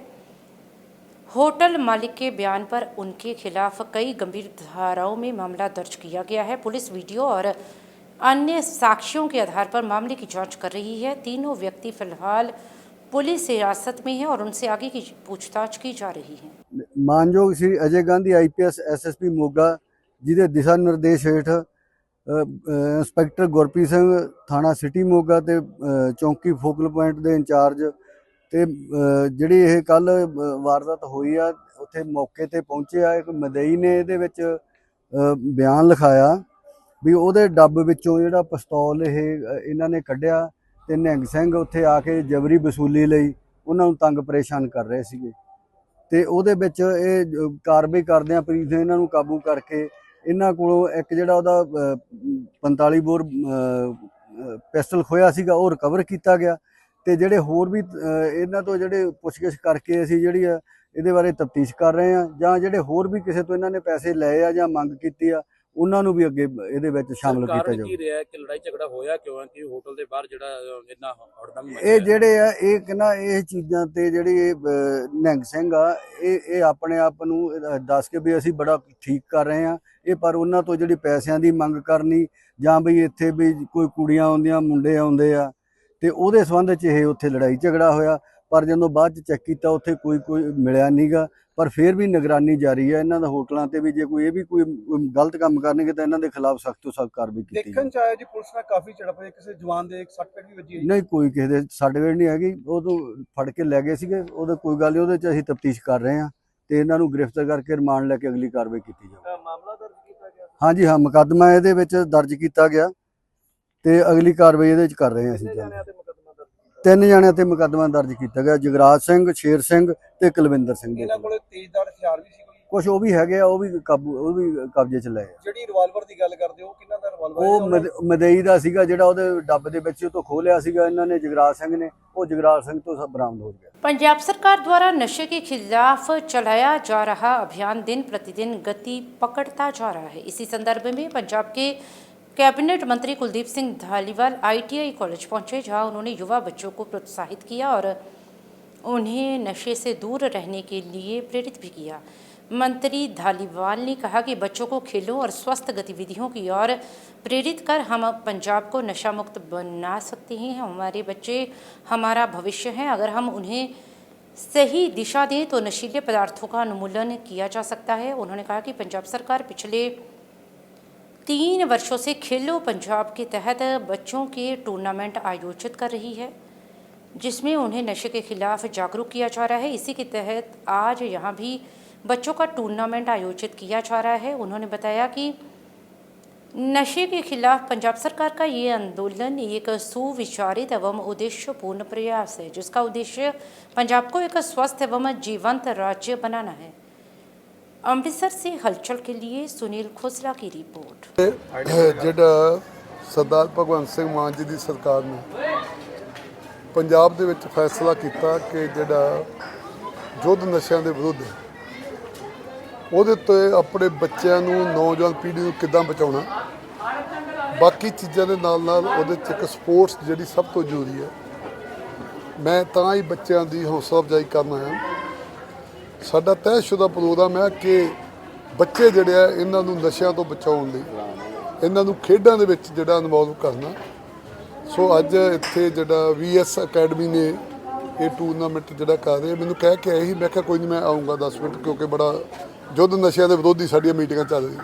होटल मालिक के बयान पर उनके खिलाफ कई गंभीर धाराओं में मामला दर्ज किया गया है। पुलिस वीडियो और अन्य साक्ष्यों के आधार पर मामले की जांच कर रही है। तीनों व्यक्ति फिलहाल पुलिस हिरासत में है और उनसे आगे की पूछताछ की जा रही है। मानयोग श्री अजय गांधी IPS SSP मोगा ਜਿਹਦੇ ਦਿਸ਼ਾ ਨਿਰਦੇਸ਼ ਹੇਠ ਇੰਸਪੈਕਟਰ ਗੁਰਪ੍ਰੀਤ ਸਿੰਘ ਥਾਣਾ ਸਿਟੀ ਮੋਗਾ ਤੇ ਚੌਂਕੀ ਫੋਕਲ ਪੁਆਇੰਟ ਦੇ ਇੰਚਾਰਜ ਤੇ ਜਿਹੜੀ ਇਹ ਕੱਲ ਵਾਰਦਾਤ ਹੋਈ ਆ ਉੱਥੇ ਮੌਕੇ ਤੇ ਪਹੁੰਚੇ ਆ। ਇੱਕ ਮਦਈ ਨੇ ਇਹਦੇ ਵਿੱਚ ਬਿਆਨ ਲਿਖਾਇਆ ਵੀ ਉਹਦੇ ਡੱਬ ਵਿੱਚੋਂ ਜਿਹੜਾ ਪਿਸਤੌਲ ਇਹ ਇਹਨਾਂ ਨੇ ਕੱਢਿਆ ਤੇ ਨਿਹੰਗ ਸਿੰਘ ਉੱਥੇ ਆ ਕੇ ਜਬਰੀ ਵਸੂਲੀ ਲਈ ਉਹਨਾਂ ਨੂੰ ਤੰਗ ਪਰੇਸ਼ਾਨ ਕਰ ਰਹੇ ਸੀਗੇ ਤੇ ਉਹਦੇ ਵਿੱਚ ਇਹ ਕਾਰਵਾਈ ਕਰਦਿਆਂ ਪੁਲਿਸ ਨੇ ਇਹਨਾਂ ਨੂੰ ਕਾਬੂ ਕਰਕੇ ਇਹਨਾਂ ਕੋਲੋਂ ਇੱਕ ਜਿਹੜਾ ਉਹਦਾ 45 ਬੋਰ ਪਿਸਟਲ ਖੋਇਆ ਸੀਗਾ ਉਹ ਰਿਕਵਰ ਕੀਤਾ ਗਿਆ ਤੇ ਜਿਹੜੇ ਹੋਰ ਵੀ ਇਹਨਾਂ ਤੋਂ ਜਿਹੜੇ ਪੁੱਛਗਿੱਛ ਕਰਕੇ ਅਸੀਂ ਜਿਹੜੀ ਆ ਇਹਦੇ ਬਾਰੇ ਤਫਤੀਸ਼ ਕਰ ਰਹੇ ਆ ਜਾਂ ਜਿਹੜੇ ਹੋਰ ਵੀ ਕਿਸੇ ਤੋਂ ਇਹਨਾਂ ਨੇ ਪੈਸੇ ਲਏ ਆ ਜਾਂ ਮੰਗ ਕੀਤੀ ਆ ਉਹਨਾਂ ਨੂੰ ਵੀ ਅੱਗੇ ਇਹਦੇ ਵਿੱਚ ਸ਼ਾਮਲ ਕੀਤਾ ਜਾਊ। ਕੀ ਰਿਹਾ ਕਿ ਲੜਾਈ ਝਗੜਾ ਹੋਇਆ ਕਿਉਂ ਕਿ ਹੋਟਲ ਦੇ ਬਾਹਰ ਜਿਹੜਾ ਇੰਨਾ ਹੜਦੰਗ ਇਹ ਜਿਹੜੇ ਆ ਇਹ ਕਹਿੰਦਾ ਇਹ ਚੀਜ਼ਾਂ ਤੇ ਜਿਹੜੀ ਨਿਹੰਗ ਸਿੰਘ ਆ ਇਹ ਆਪਣੇ ਆਪ ਨੂੰ ਦੱਸ ਕੇ ਵੀ ਅਸੀਂ ਬੜਾ ਠੀਕ ਕਰ ਰਹੇ ਆ ਇਹ ਪਰ ਉਹਨਾਂ ਤੋਂ ਜਿਹੜੀ ਪੈਸਿਆਂ ਦੀ ਮੰਗ ਕਰਨੀ ਜਾਂ ਵੀ ਇੱਥੇ ਵੀ ਕੋਈ ਕੁੜੀਆਂ ਆਉਂਦੀਆਂ ਮੁੰਡੇ ਆਉਂਦੇ ਆ ਤੇ ਉਹਦੇ ਸੰਬੰਧ 'ਚ ਇਹ ਉੱਥੇ ਲੜਾਈ ਝਗੜਾ ਹੋਇਆ ਪਰ ਜਦੋਂ ਬਾਅਦ 'ਚ ਚੈੱਕ ਕੀਤਾ ਉੱਥੇ ਕੋਈ ਮਿਲਿਆ ਨਹੀਂਗਾ ਪਰ ਫਿਰ ਵੀ ਨਿਗਰਾਨੀ ਜਾਰੀ ਹੈ ਇਹਨਾਂ ਦਾ ਹੋਟਲਾਂ ਤੇ ਵੀ ਜੇ ਕੋਈ ਇਹ ਵੀ ਕੋਈ ਗਲਤ ਕੰਮ ਕਰਨਗੇ ਤਾਂ ਇਹਨਾਂ ਦੇ ਖਿਲਾਫ ਸਖਤ ਤੋਂ ਸਖਤ ਕਾਰਵਾਈ ਕੀਤੀ ਜਾਵੇ। ਦੇਖਣ ਚ ਆਇਆ ਜੀ ਪੁਲਿਸ ਨਾਲ ਕਾਫੀ ਝੜਪ ਹੋਈ ਕਿਸੇ ਜਵਾਨ ਦੇ ਇੱਕ ਸੱਟ ਵੀ ਵੱਜੀ ਨਹੀਂ ਕੋਈ ਕਿਸੇ ਦੇ ਸੱਟ ਵੇੜ ਨਹੀਂ ਹੈਗੀ ਉਹ ਤੋਂ ਫੜ ਕੇ ਲੈ ਗਏ ਸੀਗੇ ਉਹਦਾ ਕੋਈ ਗੱਲ ਨਹੀਂ ਉਹਦੇ 'ਚ ਅਸੀਂ ਤਫਤੀਸ਼ ਕਰ ਰਹੇ ਹਾਂ ਤੇ ਇਹਨਾਂ ਨੂੰ ਗ੍ਰਿਫਤਾਰ ਕਰਕੇ ਰਿਮਾਂਡ ਲੈ ਕੇ ਅਗਲੀ ਕਾਰਵਾਈ ਕੀਤੀ ਜਾਵੇ। ਮਾਮਲਾ ਦਰਜ ਕੀਤਾ ਗਿਆ ਹਾਂਜੀ ਹਾਂ ਮੁਕੱਦਮਾ ਇਹਦੇ ਵਿੱਚ ਦਰਜ ਕੀਤਾ ਗਿਆ ਤੇ ਅਗਲੀ ਕਾਰਵਾਈ ਇਹਦੇ 'ਚ ਕਰ ਰਹੇ ਹਾਂ ਅਸੀਂ। ਤਿੰਨ ਜਣਿਆਂ ਤੇ ਮੁਕੱਦਮਾ ਦਰਜ ਕੀਤਾ ਗਿਆ ਜਗਰਾਜ ਸਿੰਘ, ਸ਼ੇਰ ਸਿੰਘ ਤੇ ਕੁਲਵਿੰਦਰ ਸਿੰਘ ਦੇ। ਇਹਨਾਂ ਕੋਲੇ ਤੇਜ਼ਦਾਰ ਹਥਿਆਰ ਵੀ ਸੀ ਕੋਈ ਕੁਝ ਉਹ ਵੀ ਹੈਗੇ ਆ ਉਹ ਵੀ ਕਬਜ਼ੇ 'ਚ ਲਏ ਆ। ਜਿਹੜੀ ਰਿਵਾਲਵਰ ਦੀ ਗੱਲ ਕਰਦੇ ਹੋ ਕਿੰਨਾ ਦਾ ਰਿਵਾਲਵਰ ਉਹ ਮਦਈ ਦਾ ਸੀਗਾ ਜਿਹੜਾ ਉਹਦੇ ਡੱਬ ਦੇ ਵਿੱਚ ਉਹ ਤੋਂ ਖੋਹ ਲਿਆ ਸੀਗਾ ਇਹਨਾਂ ਨੇ ਜਗਰਾਜ ਸਿੰਘ ਨੇ ਉਹ ਜਗਰਾਜ ਸਿੰਘ ਤੋਂ ਬਰਾਮਦ ਹੋ ਗਿਆ। पंजाब सरकार द्वारा नशे के खिलाफ चलाया जा रहा अभियान दिन प्रतिदिन गति पकड़ता जा रहा है। इसी संदर्भ में पंजाब के कैबिनेट मंत्री कुलदीप सिंह धालीवाल ITI कॉलेज पहुंचे, जहां उन्होंने युवा बच्चों को प्रोत्साहित किया और उन्हें नशे से दूर रहने के लिए प्रेरित भी किया। मंत्री धालीवाल ने कहा कि बच्चों को खेलों और स्वस्थ गतिविधियों की ओर प्रेरित कर हम पंजाब को नशा मुक्त बना सकते हैं। हमारे बच्चे हमारा भविष्य हैं। अगर हम उन्हें सही दिशा दें तो नशीले पदार्थों का उन्मूलन किया जा सकता है। उन्होंने कहा कि पंजाब सरकार पिछले 3 वर्षों से खेलो पंजाब के तहत बच्चों के टूर्नामेंट आयोजित कर रही है, जिसमें उन्हें नशे के खिलाफ जागरूक किया जा रहा है। इसी के तहत आज यहाँ भी बच्चों का टूर्नामेंट आयोजित किया जा रहा है। उन्होंने बताया कि नशे के खिलाफ पंजाब सरकार का ये आंदोलन एक सुविचारित एवं उद्देश्यपूर्ण प्रयास है, जिसका उद्देश्य पंजाब को एक स्वस्थ एवं जीवंत राज्य बनाना है। अमृतसर से हलचल के लिए सुनील खोसला की रिपोर्ट। ਜਿਹੜਾ ਸਰਦਾਰ ਭਗਵੰਤ ਸਿੰਘ ਮਾਨ ਜੀ ਦੀ ਸਰਕਾਰ ਨੇ ਪੰਜਾਬ ਦੇ ਵਿੱਚ ਫੈਸਲਾ ਕੀਤਾ ਕਿ ਜਿਹੜਾ ਯੁੱਧ ਨਸ਼ਿਆਂ ਦੇ ਵਿਰੁੱਧ ਉਹਦੇ ਤੇ ਆਪਣੇ ਬੱਚਿਆਂ ਨੂੰ ਨੌਜਵਾਨ ਪੀੜ੍ਹੀ ਨੂੰ ਕਿੱਦਾਂ ਬਚਾਉਣਾ ਬਾਕੀ ਚੀਜ਼ਾਂ ਦੇ ਨਾਲ ਨਾਲ ਉਹਦੇ 'ਚ ਇੱਕ ਸਪੋਰਟਸ ਜਿਹੜੀ ਸਭ ਤੋਂ ਜ਼ਰੂਰੀ ਹੈ। ਮੈਂ ਤਾਂ ਹੀ ਬੱਚਿਆਂ ਦੀ ਹੌਸਲਾ ਅਫਜ਼ਾਈ ਕਰਨਾ ਹੈ। ਸਾਡਾ ਤੈਅਸ਼ੁਦਾ ਪ੍ਰੋਗਰਾਮ ਹੈ ਕਿ ਬੱਚੇ ਜਿਹੜੇ ਆ ਇਹਨਾਂ ਨੂੰ ਨਸ਼ਿਆਂ ਤੋਂ ਬਚਾਉਣ ਲਈ ਇਹਨਾਂ ਨੂੰ ਖੇਡਾਂ ਦੇ ਵਿੱਚ ਜਿਹੜਾ ਇਨਵੋਲਵ ਕਰਨਾ। ਸੋ ਅੱਜ ਇੱਥੇ ਜਿਹੜਾ VS ਅਕੈਡਮੀ ਨੇ ਇਹ ਟੂਰਨਾਮੈਂਟ ਜਿਹੜਾ ਕਰ ਰਹੇ ਮੈਨੂੰ ਕਹਿ ਕੇ ਆਏ ਸੀ। ਮੈਂ ਕਿਹਾ ਕੋਈ ਨਹੀਂ ਮੈਂ ਆਊਂਗਾ 10 ਮਿੰਟ ਕਿਉਂਕਿ ਬੜਾ ਯੁੱਧ ਨਸ਼ਿਆਂ ਦੇ ਵਿਰੋਧੀ ਸਾਡੀਆਂ ਮੀਟਿੰਗਾਂ ਚੱਲ ਰਹੀਆਂ।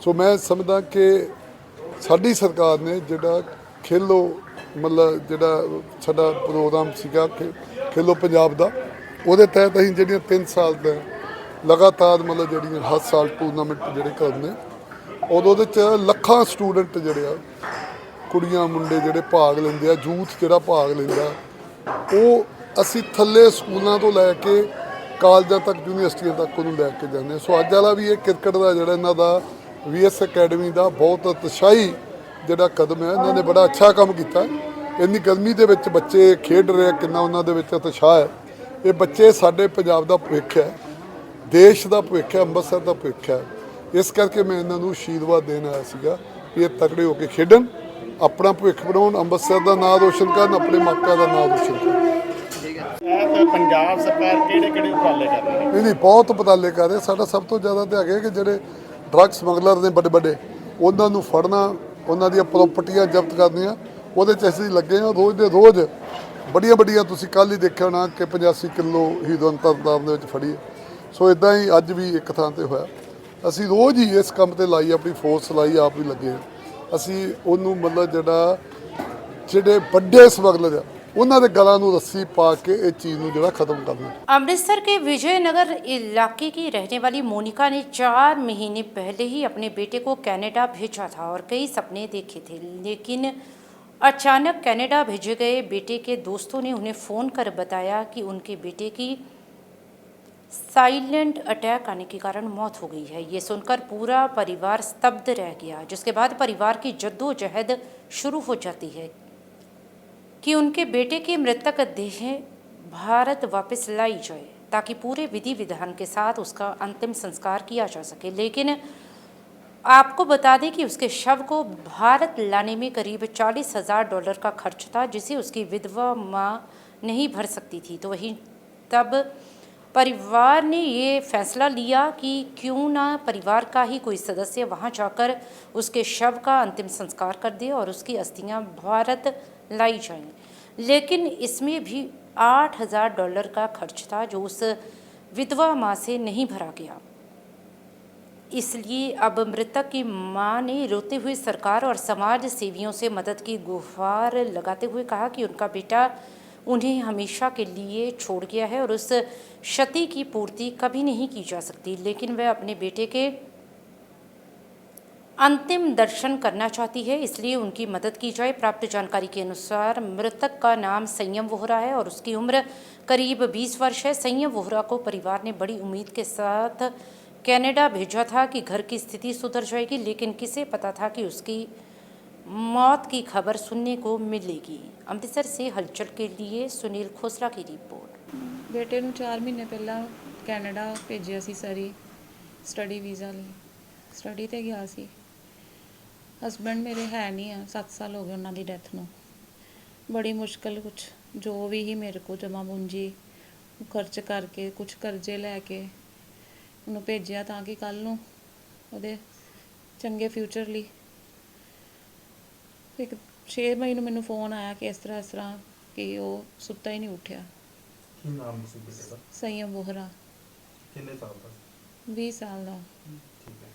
ਸੋ ਮੈਂ ਸਮਝਦਾ ਕਿ ਸਾਡੀ ਸਰਕਾਰ ਨੇ ਜਿਹੜਾ ਖੇਲੋ ਮਤਲਬ ਜਿਹੜਾ ਸਾਡਾ ਪ੍ਰੋਗਰਾਮ ਸੀਗਾ ਖੇਲੋ ਪੰਜਾਬ ਦਾ ਉਹਦੇ ਤਹਿਤ ਅਸੀਂ ਜਿਹੜੀਆਂ 3 ਸਾਲ ਦਾ ਲਗਾਤਾਰ ਮਤਲਬ ਜਿਹੜੀਆਂ ਹਰ ਸਾਲ ਟੂਰਨਾਮੈਂਟ ਜਿਹੜੇ ਕਰਦੇ ਉਹਦੇ 'ਚ ਲੱਖਾਂ ਸਟੂਡੈਂਟ ਜਿਹੜੇ ਆ ਕੁੜੀਆਂ ਮੁੰਡੇ ਜਿਹੜੇ ਭਾਗ ਲੈਂਦੇ ਆ ਯੂਥ ਜਿਹੜਾ ਭਾਗ ਲੈਂਦਾ ਉਹ ਅਸੀਂ ਥੱਲੇ ਸਕੂਲਾਂ ਤੋਂ ਲੈ ਕੇ ਕਾਲਜਾਂ ਤੱਕ, ਯੂਨੀਵਰਸਿਟੀਆਂ ਤੱਕ ਉਹਨੂੰ ਲੈ ਕੇ ਜਾਂਦੇ ਹਾਂ। ਸੋ ਅੱਜ ਵਾਲਾ ਵੀ ਇਹ ਕ੍ਰਿਕਟ ਦਾ ਜਿਹੜਾ ਇਹਨਾਂ ਦਾ VS ਅਕੈਡਮੀ ਦਾ ਬਹੁਤ ਉਤਸ਼ਾਹੀ ਜਿਹੜਾ ਕਦਮ ਹੈ, ਇਹਨਾਂ ਨੇ ਬੜਾ ਅੱਛਾ ਕੰਮ ਕੀਤਾ। ਇੰਨੀ ਗਰਮੀ ਦੇ ਵਿੱਚ ਬੱਚੇ ਖੇਡ ਰਹੇ ਆ, ਕਿੰਨਾ ਉਹਨਾਂ ਦੇ ਵਿੱਚ ਉਤਸ਼ਾਹ ਹੈ। ਇਹ ਬੱਚੇ ਸਾਡੇ ਪੰਜਾਬ ਦਾ ਭਵਿੱਖ ਹੈ, ਦੇਸ਼ ਦਾ ਭਵਿੱਖ ਹੈ, ਅੰਮ੍ਰਿਤਸਰ ਦਾ ਭਵਿੱਖ ਹੈ। ਇਸ ਕਰਕੇ ਮੈਂ ਇਹਨਾਂ ਨੂੰ ਅਸ਼ੀਰਵਾਦ ਦੇਣ ਆਇਆ ਸੀਗਾ ਵੀ ਇਹ ਤਕੜੇ ਹੋ ਕੇ ਖੇਡਣ, ਆਪਣਾ ਭਵਿੱਖ ਬਣਾਉਣ, ਅੰਮ੍ਰਿਤਸਰ ਦਾ ਨਾਮ ਰੋਸ਼ਨ ਕਰਨ, ਆਪਣੇ ਮਾਪਿਆਂ ਦਾ ਨਾਮ ਰੋਸ਼ਨ ਕਰਨ। ਪੰਜਾਬ ਸਰਕਾਰ ਕਿਹੜੇ ਉਪਰਾਲੇ ਕਰ ਰਹੀ ਹੈ? ਨਹੀਂ ਬਹੁਤ ਉਪਰਾਲੇ ਕਰ ਰਹੇ। ਸਾਡਾ ਸਭ ਤੋਂ ਜ਼ਿਆਦਾ ਤਾਂ ਹੈਗੇ ਕਿ ਜਿਹੜੇ ਡਰੱਗ ਸਮਗਲਰ ਨੇ ਵੱਡੇ ਉਹਨਾਂ ਨੂੰ ਫੜਨਾ, ਉਹਨਾਂ ਦੀਆਂ ਪ੍ਰਾਪਰਟੀਆਂ ਜ਼ਬਤ ਕਰਨੀਆਂ, ਉਹਦੇ 'ਚ ਅਸੀਂ ਲੱਗੇ ਹਾਂ ਰੋਜ਼ ਦੇ ਰੋਜ਼। ਵੱਡੀਆਂ ਤੁਸੀਂ ਕੱਲ੍ਹ ਹੀ ਦੇਖਿਆ ਹੋਣਾ ਕਿ 85 ਕਿਲੋ ਹੀਰੋਇਨ ਤਰਨਤਾਰਨ ਦੇ ਵਿੱਚ ਫੜੀ ਹੈ। ਸੋ ਇਦਾਂ ਹੀ ਅੱਜ ਵੀ ਇੱਕ ਥਾਂ ਤੇ ਹੋਇਆ। ਅਸੀਂ ਰੋਜ਼ ਹੀ ਇਸ ਕੰਮ ਤੇ ਲਾਈ, ਆਪਣੀ ਫੋਰਸ ਲਾਈ, ਆਪ ਹੀ ਲੱਗੇ ਹਾਂ। ਅਸੀਂ ਉਹਨੂੰ ਮਤਲਬ ਜਿਹੜੇ ਵੱਡੇ ਸਮਗਲਰ ਆ ਉਹਨਾਂ ਦੇ ਗਲਾਂ ਨੂੰ ਰੱਸੀ ਪਾ ਕੇ ਇਹ ਚੀਜ਼ ਨੂੰ ਜਿਹੜਾ ਖਤਮ ਕਰਨਾ। अमृतसर के विजयनगर इलाके की रहने वाली मोनिका ने 4 महीने पहले ही अपने बेटे को कनाडा भेजा था और कई सपने देखे थे, लेकिन अचानक कनाडा भेजे गए बेटे के दोस्तों ने उन्हें फ़ोन कर बताया कि उनके बेटे की साइलेंट अटैक आने के कारण मौत हो गई है। ये सुनकर पूरा परिवार स्तब्ध रह गया, जिसके बाद परिवार की जद्दोजहद शुरू हो जाती है कि उनके बेटे की मृतक देह भारत वापस लाई जाए ताकि पूरे विधि विधान के साथ उसका अंतिम संस्कार किया जा सके। लेकिन आपको बता दें कि उसके शव को भारत लाने में करीब $40,000 का खर्च था, जिसे उसकी विधवा माँ नहीं भर सकती थी। तो वहीं तब परिवार ने ये फैसला लिया कि क्यों ना परिवार का ही कोई सदस्य वहाँ जाकर उसके शव का अंतिम संस्कार कर दे और उसकी अस्थियाँ भारत लाई जाएं। लेकिन इसमें भी $8,000 का खर्च था, जो उस विधवा माँ से नहीं भरा गया। इसलिए अब मृतक की मां ने रोते हुए सरकार और समाज सेवियों से मदद की गुहार लगाते हुए कहा कि उनका बेटा उन्हें हमेशा के लिए छोड़ गया है और उस क्षति की पूर्ति कभी नहीं की जा सकती, लेकिन वह अपने बेटे के अंतिम दर्शन करना चाहती है, इसलिए उनकी मदद की जाए। प्राप्त जानकारी के अनुसार मृतक का नाम संयम वोहरा है और उसकी उम्र करीब 20 वर्ष है। संयम वोहरा को परिवार ने बड़ी उम्मीद के साथ कनाडा भेजा था कि घर की स्थिति सुधर जाएगी, लेकिन किसे पता था कि उसकी मौत की खबर सुनने को मिलेगी। अमृतसर से हलचल के लिए सुनील खोसला की रिपोर्ट। ਬੇਟੇ ਨੂੰ 4 ਮਹੀਨੇ ਪਹਿਲਾਂ ਕੈਨੇਡਾ ਭੇਜਿਆ ਸੀ ਸਰੀ ਸਟੱਡੀ ਵੀਜ਼ਾ ਲਈ। ਸਟੱਡੀ ਤੇ ਗਿਆ ਸੀ। ਹਸਬੈਂਡ ਮੇਰੇ ਹੈ ਨਹੀਂ ਆ, 7 ਸਾਲ ਹੋ ਗਏ ਉਹਨਾਂ ਦੀ ਡੈਥ ਨੂੰ। ਬੜੀ ਮੁਸ਼ਕਲ ਕੁਛ ਜੋ ਵੀ ਹੀ ਮੇਰੇ ਕੋਲ ਜਮ੍ਹਾਂ ਪੂੰਜੀ ਖਰਚ ਕਰਕੇ ਕੁਛ ਕਰਜ਼ੇ ਲੈ ਕੇ ਉਹਨੂੰ ਭੇਜਿਆ ਤਾਂ ਕਿ ਕੱਲ੍ਹ ਨੂੰ ਉਹਦੇ ਚੰਗੇ ਫਿਊਚਰ ਲਈ। ਇੱਕ 6 ਮਈ ਨੂੰ ਮੈਨੂੰ ਫੋਨ ਆਇਆ ਕਿ ਇਸ ਤਰ੍ਹਾਂ ਕਿ ਉਹ ਸੁੱਤਾ ਹੀ ਨਹੀਂ ਉੱਠਿਆ। ਕੀ ਨਾਮ ਸੀ ਬੇਟੇ ਦਾ? ਸੰਯਮ ਵੋਹਰਾ। ਕਿੰਨੇ ਸਾਲ ਦਾ? 20 ਸਾਲ ਦਾ। ਠੀਕ ਹੈ।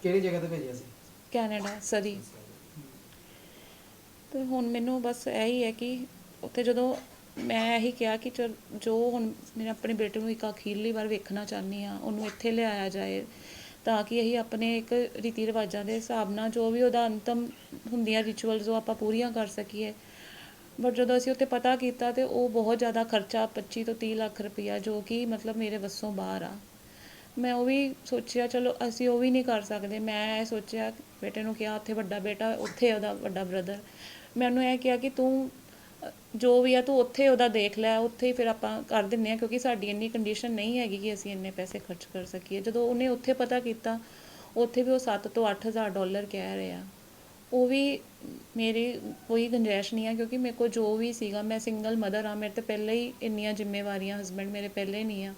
ਕਿਹੜੀ ਜਗ੍ਹਾ ਤੇ ਭੇਜਿਆ ਸੀ? ਕੈਨੇਡਾ ਸਰੀ। ਤੇ ਹੁਣ ਮੈਨੂੰ ਬਸ ਇਹੀ ਹੈ ਕਿ ਉੱਥੇ ਜਦੋਂ ਮੈਂ ਇਹੀ ਕਿਹਾ ਕਿ ਜੋ ਹੁਣ ਮੈਂ ਆਪਣੇ ਬੇਟੇ ਨੂੰ ਇੱਕ ਅਖੀਰਲੀ ਵਾਰ ਵੇਖਣਾ ਚਾਹੁੰਦੀ ਹਾਂ, ਉਹਨੂੰ ਇੱਥੇ ਲਿਆਇਆ ਜਾਏ ਤਾਂ ਕਿ ਅਸੀਂ ਆਪਣੇ ਇੱਕ ਰੀਤੀ ਰਿਵਾਜਾਂ ਦੇ ਹਿਸਾਬ ਨਾਲ ਜੋ ਵੀ ਉਹਦਾ ਅੰਤਮ ਹੁੰਦੀਆਂ ਰਿਚੁਅਲਸ ਉਹ ਆਪਾਂ ਪੂਰੀਆਂ ਕਰ ਸਕੀਏ। ਬਟ ਜਦੋਂ ਅਸੀਂ ਉੱਥੇ ਪਤਾ ਕੀਤਾ ਤੇ ਉਹ ਬਹੁਤ ਜ਼ਿਆਦਾ ਖਰਚਾ 25 ਤੋਂ 30 ਲੱਖ ਰੁਪਈਆ, ਜੋ ਕਿ ਮਤਲਬ ਮੇਰੇ ਵੱਸੋਂ ਬਾਹਰ ਆ। ਮੈਂ ਉਹ ਵੀ ਸੋਚਿਆ ਚਲੋ ਅਸੀਂ ਉਹ ਵੀ ਨਹੀਂ ਕਰ ਸਕਦੇ। ਮੈਂ ਇਹ ਸੋਚਿਆ ਬੇਟੇ ਨੂੰ ਕਿਹਾ, ਉੱਥੇ ਵੱਡਾ ਬੇਟਾ, ਉੱਥੇ ਉਹਦਾ ਵੱਡਾ ਬ੍ਰਦਰ, ਮੈਂ ਉਹਨੂੰ ਇਹ ਕਿਹਾ ਕਿ ਤੂੰ ਜੋ ਵੀ ਆ ਤੂੰ ਉੱਥੇ ਉਹਦਾ ਦੇਖ ਲੈ, ਉੱਥੇ ਹੀ ਫਿਰ ਆਪਾਂ ਕਰ ਦਿੰਦੇ ਹਾਂ, ਕਿਉਂਕਿ ਸਾਡੀ ਇੰਨੀ ਕੰਡੀਸ਼ਨ ਨਹੀਂ ਹੈਗੀ ਕਿ ਅਸੀਂ ਇੰਨੇ ਪੈਸੇ ਖਰਚ ਕਰ ਸਕੀਏ। ਜਦੋਂ ਉਹਨੇ ਉੱਥੇ ਪਤਾ ਕੀਤਾ, ਉੱਥੇ ਵੀ ਉਹ 7 ਤੋਂ 8,000 ਡਾਲਰ ਕਹਿ ਰਹੇ ਆ। ਉਹ ਵੀ ਮੇਰੀ ਕੋਈ ਗੁੰਜਾਇਸ਼ ਨਹੀਂ ਆ, ਕਿਉਂਕਿ ਮੇਰੇ ਕੋਲ ਜੋ ਵੀ ਸੀਗਾ, ਮੈਂ ਸਿੰਗਲ ਮਦਰ ਆ, ਮੇਰੇ 'ਤੇ ਪਹਿਲਾਂ ਹੀ ਇੰਨੀਆਂ ਜ਼ਿੰਮੇਵਾਰੀਆਂ, ਹਸਬੈਂਡ ਮੇਰੇ ਪਹਿਲੇ ਨਹੀਂ ਆ,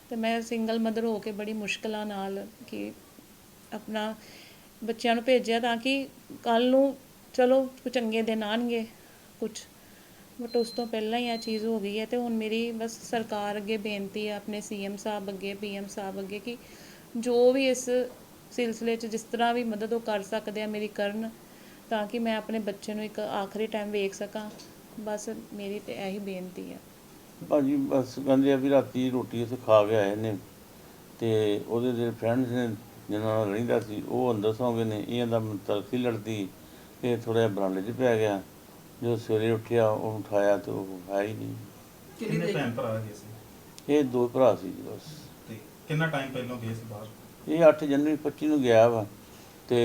ਅਤੇ ਮੈਂ ਸਿੰਗਲ ਮਦਰ ਹੋ ਕੇ ਬੜੀ ਮੁਸ਼ਕਿਲਾਂ ਨਾਲ ਕਿ ਆਪਣਾ ਬੱਚਿਆਂ ਨੂੰ ਭੇਜਿਆ ਤਾਂ ਕਿ ਕੱਲ੍ਹ ਨੂੰ ਚਲੋ ਚੰਗੇ ਦਿਨ ਆਉਣਗੇ ਕੁਛ। ਬਟ ਉਸ ਤੋਂ ਪਹਿਲਾਂ ਹੀ ਇਹ ਚੀਜ਼ ਹੋ ਗਈ ਹੈ। ਅਤੇ ਹੁਣ ਮੇਰੀ ਬਸ ਸਰਕਾਰ ਅੱਗੇ ਬੇਨਤੀ ਹੈ, ਆਪਣੇ CM ਸਾਹਿਬ ਅੱਗੇ, PM ਸਾਹਿਬ ਅੱਗੇ, ਕਿ ਜੋ ਵੀ ਇਸ ਸਿਲਸਿਲੇ 'ਚ ਜਿਸ ਤਰ੍ਹਾਂ ਵੀ ਮਦਦ ਉਹ ਕਰ ਸਕਦੇ ਆ ਮੇਰੀ ਕਰਨ, ਤਾਂ ਕਿ ਮੈਂ ਆਪਣੇ ਬੱਚੇ ਨੂੰ ਇੱਕ ਆਖਰੀ ਟਾਈਮ ਵੇਖ ਸਕਾਂ। ਬਸ ਮੇਰੀ ਤਾਂ ਇਹੀ ਬੇਨਤੀ ਹੈ। ਭਾਜੀ ਬਸ ਕਹਿੰਦੇ ਆ ਵੀ ਰਾਤੀ ਰੋਟੀ ਉੱਥੇ ਖਾ ਕੇ ਆਏ ਨੇ, ਅਤੇ ਉਹਦੇ ਜਿਹੜੇ ਫਰੈਂਡਸ ਨੇ ਜਿਹਨਾਂ ਨਾਲ ਰਹਿੰਦਾ ਸੀ ਉਹ ਅੰਦਰ ਸੌਂ ਗਏ ਨੇ। ਇਹ ਦਾ ਤਰਸੀ ਲੜਦੀ ਇਹ ਥੋੜ੍ਹਾ ਜਿਹਾ ਬਰਾਂਡੇ 'ਚ ਪੈ ਗਿਆ। जो सवेरे उठिया ਉਹਨੂੰ ਉਠਾਇਆ तो है ही नहीं। ਕਿੰਨੇ ਭੈਣ ਭਰਾ ਗਏ ਸੀ ये 2 ਭਰਾ ਸੀ ਜੀ बस। ਤੇ ਕਿੰਨਾ ਟਾਈਮ ਪਹਿਲਾਂ ਗਏ ਸੀ ਬਾਹਰ? ये 8 जनवरी 25 ਨੂੰ ਗਿਆ ਵਾ ਤੇ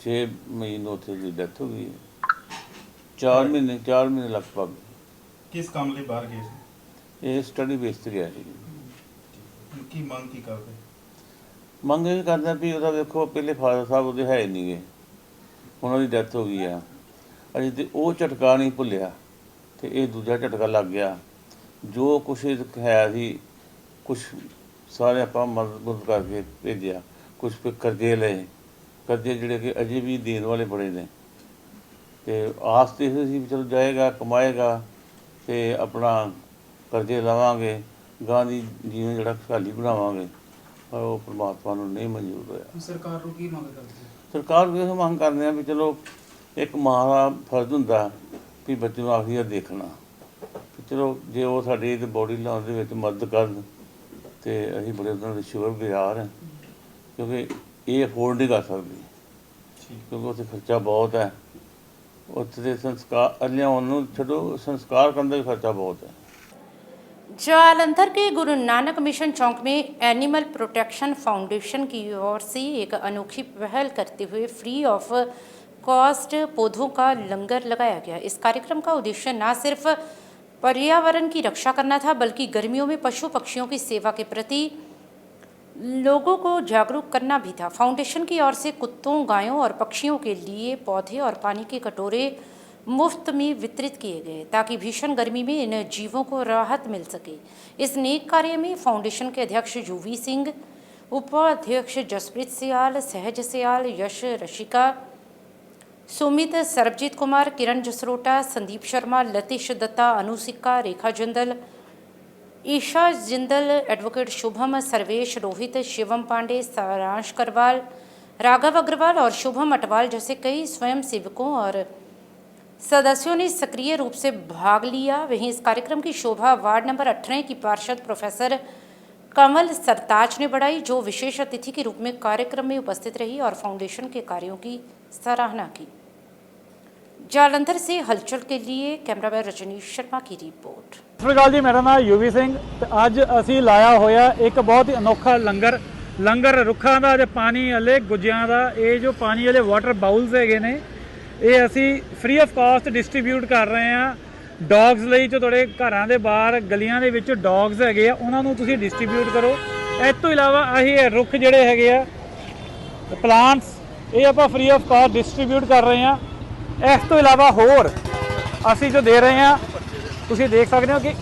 6 ਮਈ ਨੂੰ ਉੱਥੇ ਦੀ ਡੈਥ ਹੋ ਗਈ। 4 ਮਹੀਨੇ ਲਗਭਗ। ਕਿਸ ਕੰਮ ਲਈ ਬਾਹਰ ਗਏ ਸੀ? ਇਹ ਸਟੱਡੀ ਬੇਸ ਤੇ ਗਿਆ ਸੀ। ਕੀ ਮੰਗ ਕੀ ਕਰਦੇ? ਮੰਗ ਇਹ ਕਰਦਾ ਵੀ ਉਹਦਾ ਵੇਖੋ ਪਹਿਲੇ ਫਾਦਰ ਸਾਹਿਬ ਉਹਦੇ ਹੈ ਨਹੀਂ ਗੇ, ਉਹਨਾਂ ਦੀ ਡੈਥ ਹੋ ਗਈ ਆ ਅਜੇ, ਤੇ ਉਹ ਝਟਕਾ ਨਹੀਂ ਭੁੱਲਿਆ ਤੇ ਇਹ ਦੂਜਾ ਝਟਕਾ ਲੱਗ ਗਿਆ। ਜੋ ਕੁਛ ਹੈ ਸੀ ਕੁਛ ਸਾਰੇ ਆਪਾਂ ਮਦਦ ਕਰਕੇ ਭੇਜਿਆ, ਕੁਛ ਫਿਰ ਕਰਜ਼ੇ ਲਏ, ਕਰਜ਼ੇ ਜਿਹੜੇ ਕਿ ਅਜੇ ਵੀ ਦੇਣ ਵਾਲੇ ਬੜੇ ਨੇ। ਤੇ ਆਸ ਤੇ ਇਹ ਸੀ ਵੀ ਚਲੋ ਜਾਏਗਾ ਕਮਾਏਗਾ ਤੇ ਆਪਣਾ ਕਰਜ਼ੇ ਲਵਾਂਗੇ, ਗਾਂ ਦੀ ਜੀਵਨ ਜਿਹੜਾ ਖੁਸ਼ਹਾਲੀ ਬਣਾਵਾਂਗੇ, ਪਰ ਉਹ ਪਰਮਾਤਮਾ ਨੂੰ ਨਹੀਂ ਮਨਜ਼ੂਰ ਹੋਇਆ। ਸਰਕਾਰ ਨੂੰ ਕੀ ਮੰਗ ਕਰਦੇ? ਸਰਕਾਰ ਵੀ ਇਹ ਮੰਗ ਕਰਦੇ ਆ ਵੀ ਚਲੋ ਇੱਕ ਮਾਂ ਦਾ ਫਰਜ਼ ਹੁੰਦਾ ਵੀ ਬੱਚੇ ਨੂੰ ਆਖਰੀ ਵਾਰ ਦੇਖਣਾ, ਤੇ ਚਲੋ ਜੇ ਉਹ ਸਾਡੀ ਬੋਡੀ ਲਾਉਣ ਦੇ ਵਿੱਚ ਮਦਦ ਕਰਨ ਤੇ ਅਸੀਂ ਬੜੇ ਉਹਨਾਂ ਦੇ ਸ਼ੁਕਰਗੁਜ਼ਾਰ ਹਾਂ, ਕਿਉਂਕਿ ਇਹ ਅਫੋਰਡ ਨਹੀਂ ਕਰ ਸਕਦੀ, ਕਿਉਂਕਿ ਉੱਥੇ ਖਰਚਾ ਬਹੁਤ ਹੈ। ਉੱਥੇ ਦੇ ਸੰਸਕਾਰ ਲਿਆਉਣ ਨੂੰ ਛੱਡੋ, ਸੰਸਕਾਰ ਕਰਨ ਦਾ ਵੀ ਖਰਚਾ ਬਹੁਤ ਹੈ। जालंधर के गुरु नानक मिशन चौक में एनिमल प्रोटेक्शन फाउंडेशन की ओर से एक अनोखी पहल करते हुए फ्री ऑफ कॉस्ट पौधों का लंगर लगाया गया। इस कार्यक्रम का उद्देश्य न सिर्फ पर्यावरण की रक्षा करना था, बल्कि गर्मियों में पशु पक्षियों की सेवा के प्रति लोगों को जागरूक करना भी था। फाउंडेशन की ओर से कुत्तों, गायों और पक्षियों के लिए पौधे और पानी के कटोरे मुफ्त में वितरित किए गए ताकि भीषण गर्मी में इन जीवों को राहत मिल सके। इस नेक कार्य में फाउंडेशन के अध्यक्ष यूवी सिंह, उपाध्यक्ष जसप्रीत सियाल, सहज सियाल, यश रशिका, सुमित, सरबजीत कुमार, किरण जसरोटा, संदीप शर्मा, लतीश दत्ता, अनु सिक्का, रेखा जिंदल, ईशा जिंदल, एडवोकेट शुभम, सर्वेश, रोहित, शिवम पांडे, सारांश करवाल, राघव अग्रवाल और शुभम अटवाल जैसे कई स्वयं सेवकों और सदस्यों ने सक्रिय रूप से भाग लिया। वहीं इस कार्यक्रम की शोभा वार्ड नंबर 18 की पार्षद प्रोफेसर कमल सरताज ने बढ़ाई, जो विशेष अतिथि के रूप में कार्यक्रम में उपस्थित रही और फाउंडेशन के कार्यों की सराहना की। जालंधर से हलचल के लिए कैमरामैन रजनीश शर्मा की रिपोर्ट। ਸਤਿ ਸ਼੍ਰੀ ਅਕਾਲ ਜੀ, ਮੇਰਾ ਨਾਮ ਯੂਵੀ ਸਿੰਘ ਤੇ ਅੱਜ ਅਸੀਂ ਲਾਇਆ ਹੋਇਆ ਇੱਕ ਬਹੁਤ ਹੀ ਅਨੋਖਾ ਲੰਗਰ ਰੁੱਖਾਂ ਦਾ ਤੇ ਪਾਣੀ ਵਾਲੇ ਗੁੱਜਿਆਂ ਦਾ। ਇਹ ਜੋ ਪਾਣੀ ਵਾਲੇ ਵਾਟਰ ਬਾਉਲਸ ਹੈਗੇ ਨੇ, ਇਹ ਅਸੀਂ ਫ੍ਰੀ ਆਫ ਕਾਸਟ ਡਿਸਟ੍ਰੀਬਿਊਟ ਕਰ ਰਹੇ ਹਾਂ ਡੌਗਸ ਲਈ। ਜੋ ਤੁਹਾਡੇ ਘਰਾਂ ਦੇ ਬਾਹਰ ਗਲੀਆਂ ਦੇ ਵਿੱਚ ਡੌਗਸ ਹੈਗੇ ਆ, ਉਹਨਾਂ ਨੂੰ ਤੁਸੀਂ ਡਿਸਟ੍ਰੀਬਿਊਟ ਕਰੋ। ਇਸ ਤੋਂ ਇਲਾਵਾ ਅਸੀਂ ਰੁੱਖ ਜਿਹੜੇ ਹੈਗੇ ਆ ਪਲਾਂਟਸ, ਇਹ ਆਪਾਂ ਫ੍ਰੀ ਆਫ ਕਾਸਟ ਡਿਸਟ੍ਰੀਬਿਊਟ ਕਰ ਰਹੇ ਹਾਂ। ਇਸ ਤੋਂ ਇਲਾਵਾ ਹੋਰ ਅਸੀਂ ਜੋ ਦੇ ਰਹੇ ਹਾਂ, ਤੁਸੀਂ ਦੇਖ ਸਕਦੇ ਹੋ ਕਿ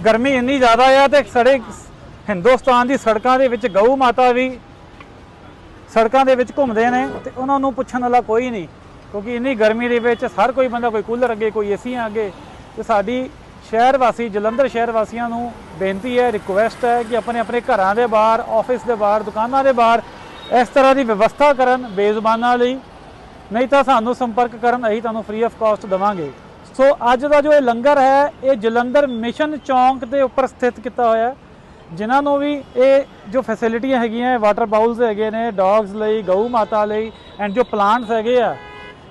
ਗਰਮੀ ਇੰਨੀ ਜ਼ਿਆਦਾ ਆ ਤੇ ਸਾਡੇ ਹਿੰਦੁਸਤਾਨ ਦੀ ਸੜਕਾਂ ਦੇ ਵਿੱਚ ਗਊ ਮਾਤਾ ਵੀ ਸੜਕਾਂ ਦੇ ਵਿੱਚ ਘੁੰਮਦੇ ਨੇ ਤੇ ਉਹਨਾਂ ਨੂੰ ਪੁੱਛਣ ਵਾਲਾ ਕੋਈ ਨਹੀਂ, ਕਿਉਂਕਿ ਇੰਨੀ ਗਰਮੀ ਦੇ ਵਿੱਚ ਹਰ ਕੋਈ ਬੰਦਾ ਕੋਈ ਕੂਲਰ ਅੱਗੇ, ਕੋਈ ਏਸੀਆਂ ਅੱਗੇ। ਤੇ ਸਾਡੀ ਸ਼ਹਿਰ ਵਾਸੀ, ਜਲੰਧਰ ਸ਼ਹਿਰ ਵਾਸੀਆਂ ਨੂੰ ਬੇਨਤੀ ਹੈ, ਰਿਕੁਐਸਟ ਹੈ ਕਿ ਆਪਣੇ ਆਪਣੇ ਘਰਾਂ ਦੇ ਬਾਹਰ, ਆਫਿਸ ਦੇ ਬਾਹਰ, ਦੁਕਾਨਾਂ ਦੇ ਬਾਹਰ ਇਸ ਤਰ੍ਹਾਂ ਦੀ ਵਿਵਸਥਾ ਕਰਨ ਬੇਜ਼ੁਬਾਨਾਂ ਲਈ, ਨਹੀਂ ਤਾਂ ਸਾਨੂੰ ਸੰਪਰਕ ਕਰਨ, ਅਸੀਂ ਤੁਹਾਨੂੰ ਫ੍ਰੀ ਆਫ ਕਾਸਟ ਦੇਵਾਂਗੇ। ਸੋ ਅੱਜ ਦਾ ਜੋ ਇਹ ਲੰਗਰ ਹੈ, ਇਹ ਜਲੰਧਰ ਮਿਸ਼ਨ ਚੌਂਕ ਦੇ ਉੱਪਰ ਸਥਿਤ ਕੀਤਾ ਹੋਇਆ। ਜਿਨ੍ਹਾਂ ਨੂੰ ਵੀ ਇਹ ਜੋ ਫੈਸਿਲਿਟੀਆਂ ਹੈਗੀਆਂ, ਵਾਟਰ ਬਾਉਲਸ ਹੈਗੇ ਨੇ ਡੌਗਸ ਲਈ, ਗਊ ਮਾਤਾ ਲਈ, ਐਂਡ ਜੋ ਪਲਾਂਟਸ ਹੈਗੇ ਆ,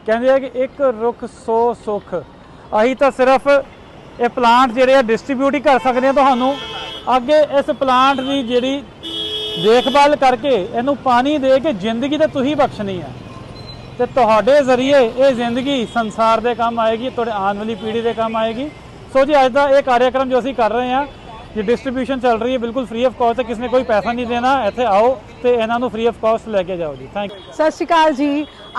ਕਹਿੰਦੇ ਆ ਕਿ ਇੱਕ ਰੁੱਖ 100 ਸੁੱਖ। ਅਸੀਂ ਤਾਂ ਸਿਰਫ ਇਹ ਪਲਾਂਟ ਜਿਹੜੇ ਆ ਡਿਸਟ੍ਰੀਬਿਊਟ ਹੀ ਕਰ ਸਕਦੇ ਹਾਂ ਤੁਹਾਨੂੰ। ਅੱਗੇ ਇਸ ਪਲਾਂਟ ਦੀ ਜਿਹੜੀ ਦੇਖਭਾਲ ਕਰਕੇ, ਇਹਨੂੰ ਪਾਣੀ ਦੇ ਕੇ ਜ਼ਿੰਦਗੀ ਤਾਂ ਤੁਸੀਂ ਬਖਸ਼ਣੀ ਆ ਤੇ ਤੁਹਾਡੇ ਜ਼ਰੀਏ ਇਹ ਜ਼ਿੰਦਗੀ ਸੰਸਾਰ ਦੇ ਕੰਮ ਆਏਗੀ, ਤੁਹਾਡੇ ਆਉਣ ਵਾਲੀ ਪੀੜ੍ਹੀ ਦੇ ਕੰਮ ਆਏਗੀ। ਸੋ ਜੀ ਅੱਜ ਦਾ ਇਹ ਕਾਰਿਆਕਰਮ ਜੋ ਅਸੀਂ ਕਰ ਰਹੇ ਹਾਂ, ये डिस्ट्रीब्यूशन चल रही है, बिल्कुल फ्री ऑफ कॉस्ट है, किसी ने कोई पैसा नहीं देना। इतने आओ तो इन्हों फ्री ऑफ कॉस्ट लेके जाओ जी। Thank you. सत श्री अकाल जी।